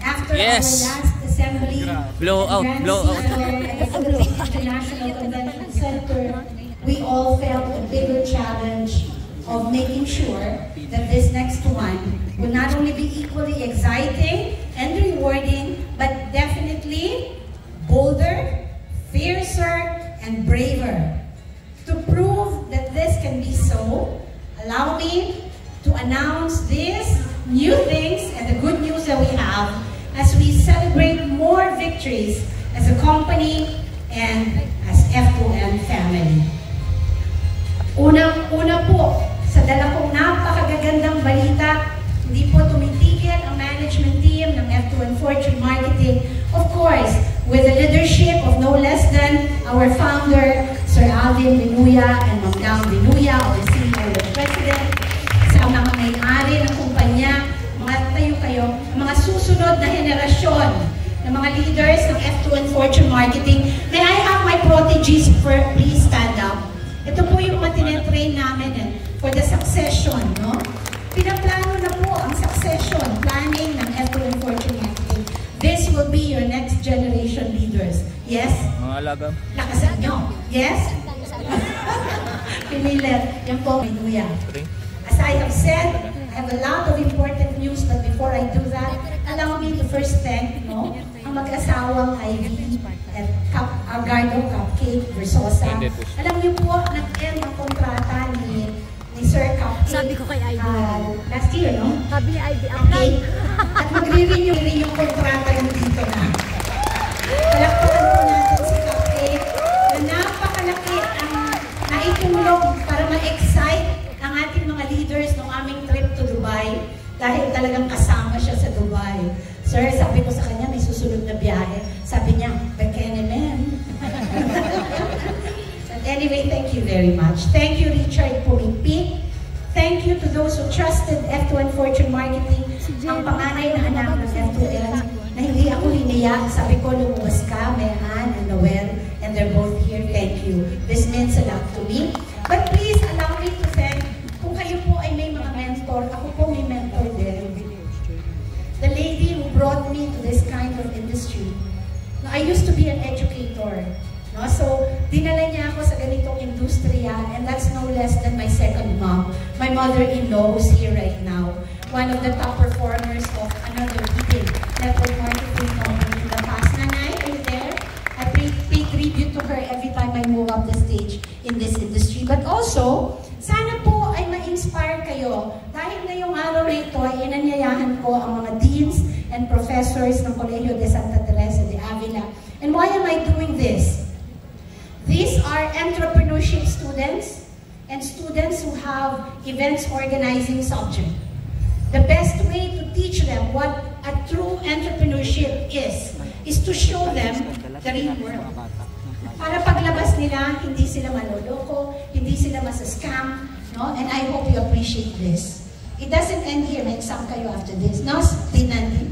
After our last assembly, blow out. at the International Convention Center, we all felt a bigger challenge of making sure that this next one will not only be equally exciting and rewarding, but definitely bolder, fiercer, and braver. To prove that this can be so, allow me to announce these new things and the good news that we have as we celebrate more victories as a company and as F2N family. Unang-una po, sa dala kong napakagagandang balita, hindi po tumitigil ang management team ng F2N Fortune Marketing, of course, with the leadership of no less than our founder, Sir Alvin Binuya and Ma'am Dang Binuya, our senior president, sa mga may-ari ng kumpanya, mga tayo kayo, mga susunod na henerasyon ng mga leaders ng F2N Fortune Marketing. May I have my proteges, please stand up. Ito po yung mga tinetrain namin for the succession, no? Pinaplano na po ang succession planning ng F2N Fortune Marketing. This will be your next generation leaders. Yes? Mga alaga. Lakasan nyo. Yes? Pinilit. Yan po, Binuya. As I have said, I have a lot of important news, but before I do that, allow me to first thank, no, ang mag-asawang Ivy at Agardo Cupcake Versosa. Alam niyo po, nag-end ang kontrata ni Sir Cupcake. Sabi ko kay Ivy. Last year, no? Sabi ni Ivy, okay. At magre-renew yung kontrata yung dito na. Palakpakan po natin si Cupcake na napakalaki ang naitulong para ma-excite ang ating mga leaders ng aming trip to Dubai dahil talagang kasama siya sa Dubai. Sir, sabi ko sa kanya, may susunod na biyahe. Sabi niya, Bekene men. But anyway, thank you very much. Thank you, Richard Pumipik. Thank you to those who trusted F2N Fortune Marketing, ang panganay na anak ng F2N, na hindi ako hiniyak. Sabi ko, lumabas ka, Mehan and Noel, and they're both here. Thank you. This means a lot to me. But please allow me to thank, kung kayo po ay may mga mentor, ako po may mentor din. The lady who brought me to this kind of industry. Now, I used to be an educator. No? So, dinala niya ako sa ganitong industriya, and that's no less than my second mom. My mother-in-law who's here right now. One of the top performers of another leading network marketing company in the past. Nanay, are you there? I pay tribute to her every time I move up the stage in this industry. But also, sana po ay ma-inspire kayo. Dahil ngayong araw na ito ay inanyayahan ko ang mga deans and professors ng Colegio de Santa Teresa de Avila. And why am I doing this? These are entrepreneurship students and students who have events organizing subject. The best way to teach them what a true entrepreneurship is to show them the real world. Para paglabas nila, hindi sila maloloko, hindi sila masa-scam, no? And I hope you appreciate this. It doesn't end here. May exam kayo after this. No, dinandi.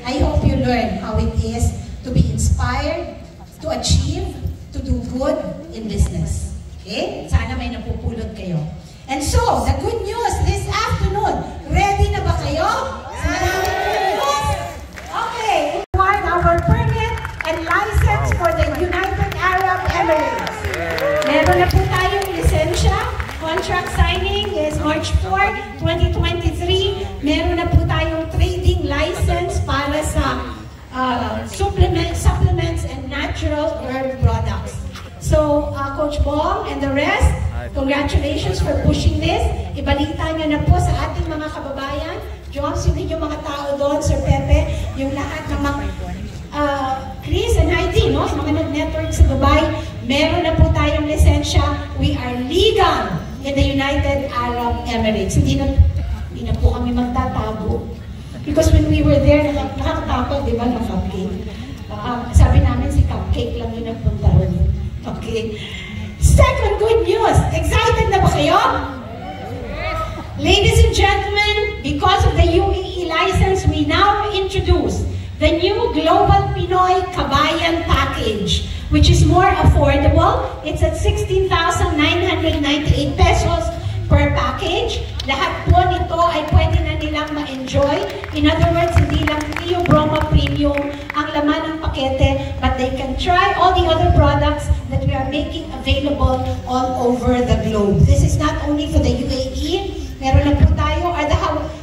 I hope you learn how it is to be inspired, to achieve, to do good in business. Okay? Sana may napupulot kayo. And so, the good news this afternoon, ready na ba kayo? Maraming good news? Okay, we want our permit and license for the United Arab Emirates. Meron na po tayong lisensya. Contract signing is March 4, 2023. Meron na po tayong trading license para sa supplements and natural herb products. So, Coach Bong and the rest, congratulations for pushing this. Ibalita nyo na po sa ating mga kababayan. John, sino yung mga tao doon, Sir Pepe, yung lahat ng mga Chris and Heidi, no? Mga nag-network sa Dubai, meron na po tayong lisensya. We are legal in the United Arab Emirates. Hindi na po kami magtatago. Because when we were there, nakakatakot, di ba, ng Cupcake. Sabi namin si Cupcake lang yung nagpunta ron. Okay. Second good news. Excited na ba kayo? Ladies and gentlemen, because of the UAE license, we now introduce the new Global Pinoy Kabayan Package, which is more affordable. It's at 16,998 pesos per package. Lahat po nito ay pwede na nilang ma-enjoy. In other words, hindi lang Theobroma Premium ang laman ng pakete, but they can try all the other products that we are making available all over the globe. This is not only for the UAE. Meron na po tayo. Are the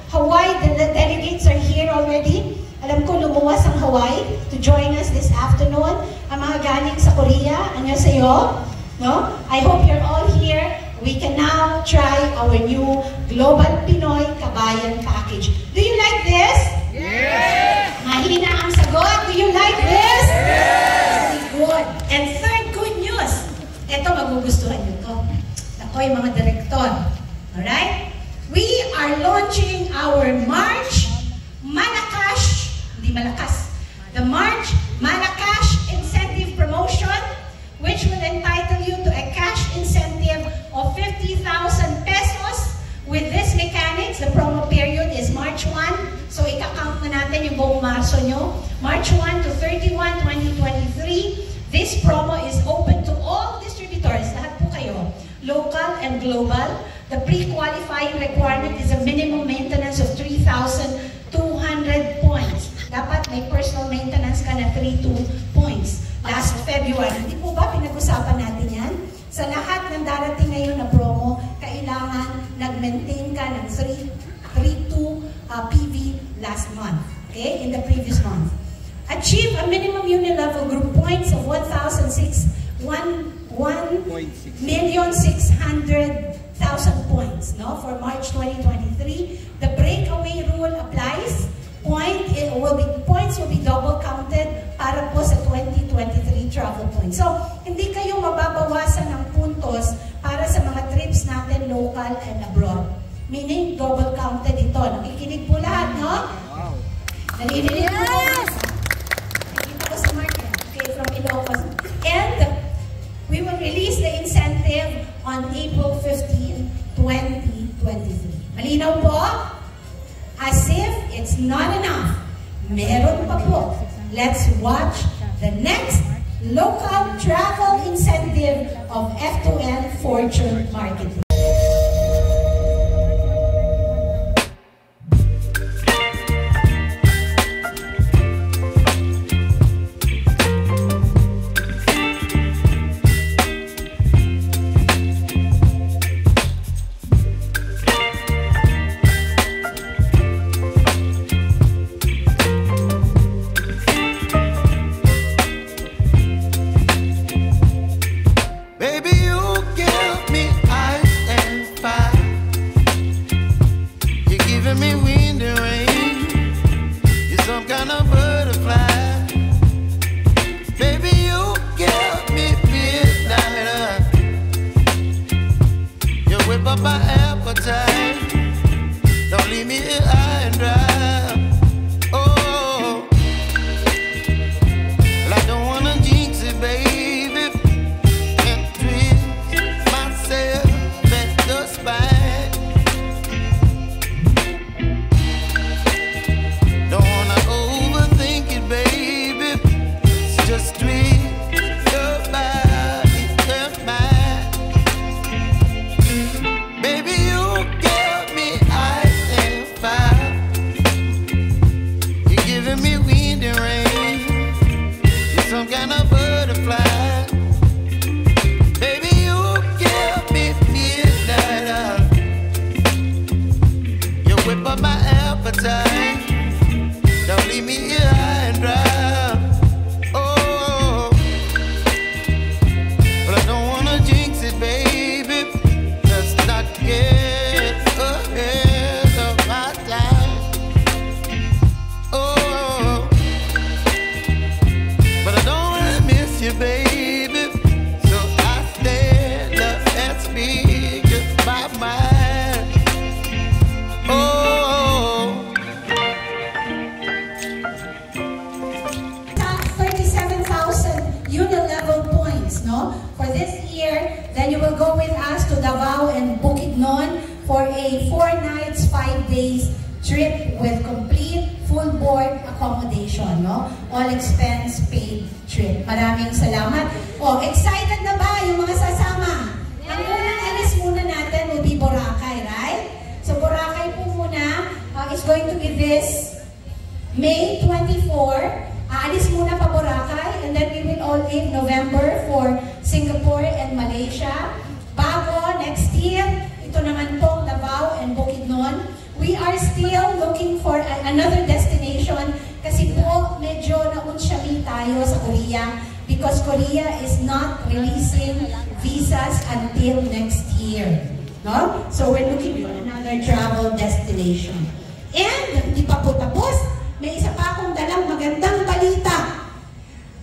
Hawaii, the delegates are here already. Alam ko, lumuwas ang Hawaii to join us this afternoon. Ang mga galing sa Korea, annyeonghaseyo. No? I hope you're all here we can now try our new Global Pinoy Kabayan package. Do you like this? Yes! Mahina ang sagot. Do you like this? Yes! Very good. And third good news. Ito, magugustuhan nyo to. Ako yung mga direktor. Alright? We are launching our March Malakash, hindi malakas, the March Malakash Incentive Promotion, which will entitle you to a cash incentive of 50,000 pesos. With this mechanics, the promo period is March 1. So, ika-count na natin yung buong Marso nyo. March 1 to 31, 2023. This promo is open to all distributors. Lahat po kayo. Local and global. The pre-qualifying requirement is a minimum maintenance of 3,200 points. Dapat may personal maintenance ka na 32 points. Last February, hindi po ba pinag-usapan natin yan? Sa lahat ng darating ngayon na promo, kailangan nag-maintain ka ng 32 PV last month. Okay? In the previous month. Achieve a minimum unit level group points of 1,600,000 points, no, for March 2023. The breakaway rule applies. Points will be double counted para po sa 2023 travel points. So, hindi kayo mababawasan ng puntos para sa mga trips natin local and abroad. Meaning, double counted ito. Nakikinig po lahat, no? Wow. Narinig po. Nakikita ko sa market. Okay, from Ilocos. And, we will release the incentive on April 15, 2023. Malinaw po? As if it's not enough. Meron pa po. Let's watch the next local travel incentive of F2N Fortune Marketing. because Korea is not releasing visas until next year. No? So we're looking for another travel destination. And hindi pa po tapos, may isa pa akong dalang magandang balita.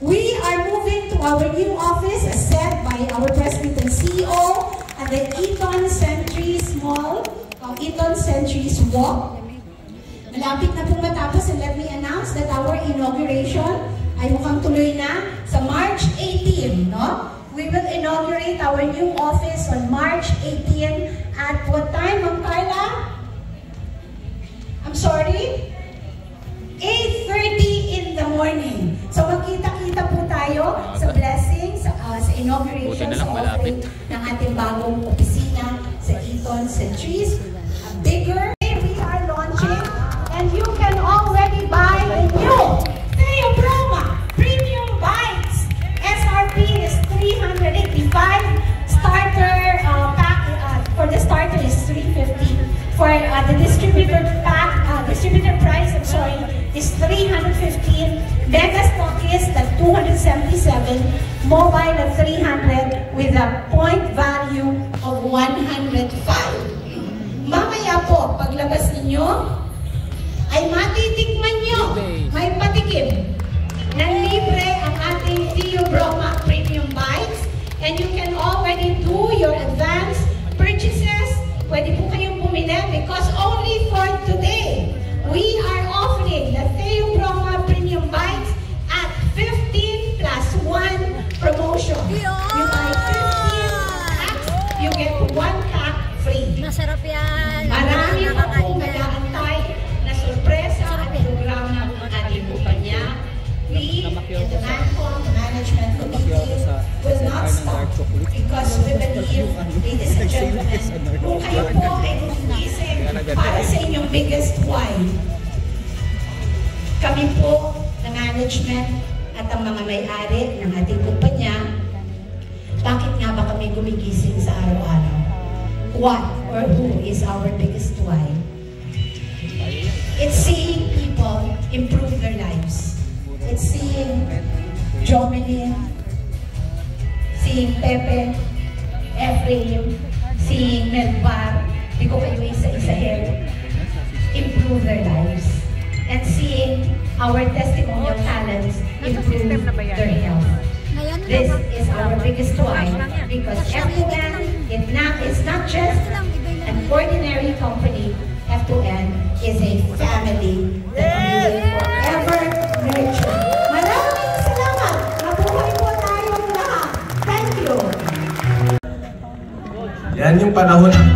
We are moving to our new office as said by our President and CEO at the Eton Centuries Mall, Eton Centuries Walk. Malapit na pong matapos, and let me announce that our inauguration ay mukhang tuloy na sa March 18, no? We will inaugurate our new office on March 18 at what time, Ma'am Carla? I'm sorry? 8:30 in the morning. So magkita-kita po tayo sa blessings, sa inauguration, sa offering ng ating bagong opisina sa Eton Centuries. A bigger, we are launching, and you can already buy the new Theobroma Premium Bites. SRP is $385. Starter pack for the starter is $350. For the distributor pack, distributor price, I'm sorry, is $315. Mega stock is at $277. Mobile at $300 with a point value of $105. Mamaya po, paglabas ninyo, ay matitikman nyo, may patikim na libre ang ating Theobroma Premium Bites, and you can already do your advance purchases. Pwede po kayong bumili because only for today, we are offering the Theobroma Premium Bites at 15 plus 1 promotion. You buy 15 packs, you get 1 pack free. Masarap yan. Marami po pong nag-aantay na sorpresa at programa ng ating kumpanya. We in the management committee will not stop because we believe, ladies and gentlemen, kung kayo po ay gumising para sa inyong biggest why, kami po na management at ang mga may-ari ng ating kumpanya, bakit nga ba kami gumigising sa araw-araw? What or who is our biggest why? It's seeing people improve their lives. It's seeing Jomelin, seeing Pepe, EPHRAIM, seeing Melbar, di ko kayo isa-isahin, improve their lives. And seeing our testimonial talents improve their health. This is our biggest why, because F2N is not just an ordinary company. F2N is a family that we will forever nurture. Maraming salamat! Mabuhay po tayong lahat! Thank you! Yan yung panahon ng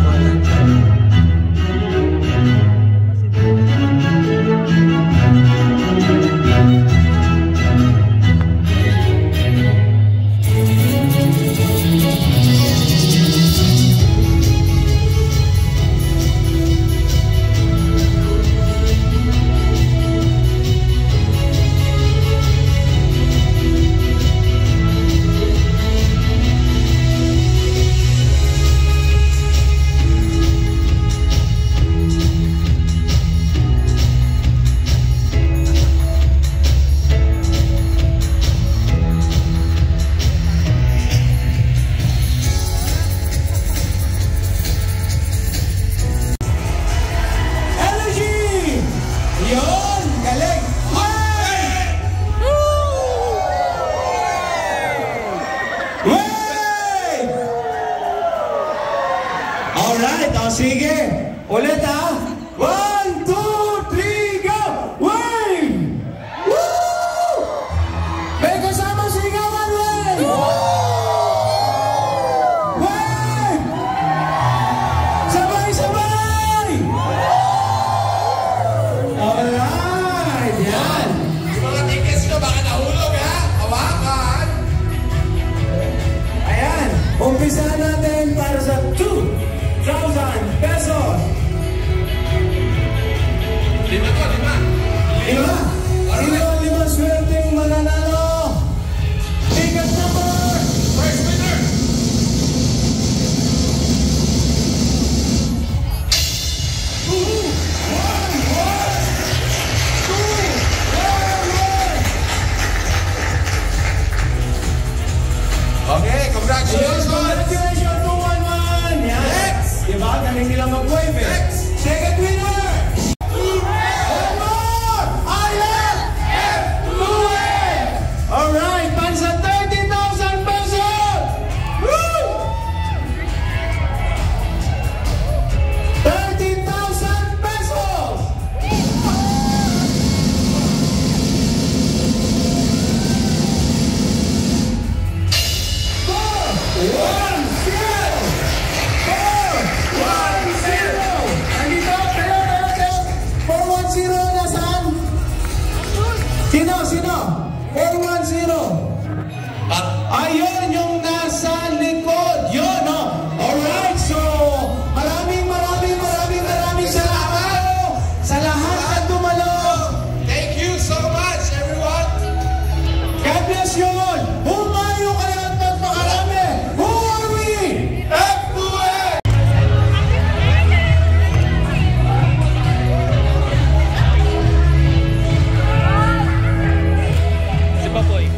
sige, ulit ha. 1, 2, 3, go! Wave! Woo! May kasama sigawan, wave! Wave! Sabay-sabay! Alright, yan. Yung mga tickets nyo baka nahulog ha? Hawakan! Ayan, umpisa natin para sa 2,000 pesos. 5 to, 5. 5? Sino ang 5 swerteng mananalo? Ticket number! First winner! Congratulations! Congratulations, 211! Yan. Next! Diba? Galing nila mag-wave eh. Next! Second winner! Alright, pansa 30,000 pesos! Woo! 30,000 pesos! 410! Nasaan? Sino? 410! Ayun yung nasa likod. Yun, no? Alright, so maraming salamat sa lahat na dumalo. Thank you so much, everyone! God bless you all. Humayo kayo at magpakarami. Who are we? F2N! Si Popoy.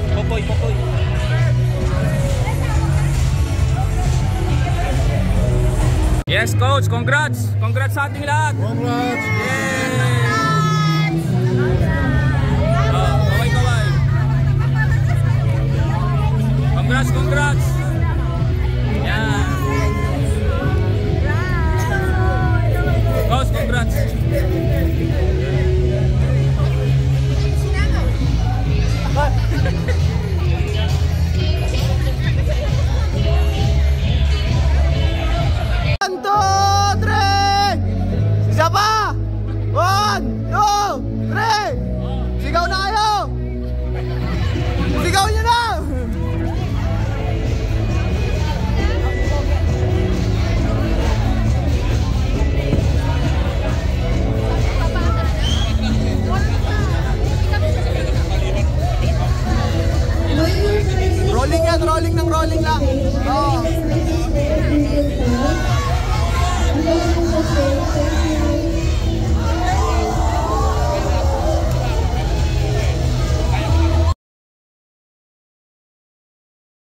Yes, coach. Congrats. Congrats sa ating lahat. Congrats! Yay! Kaway. Congrats. Yan. Coach, congrats. Rolling lang. Oh.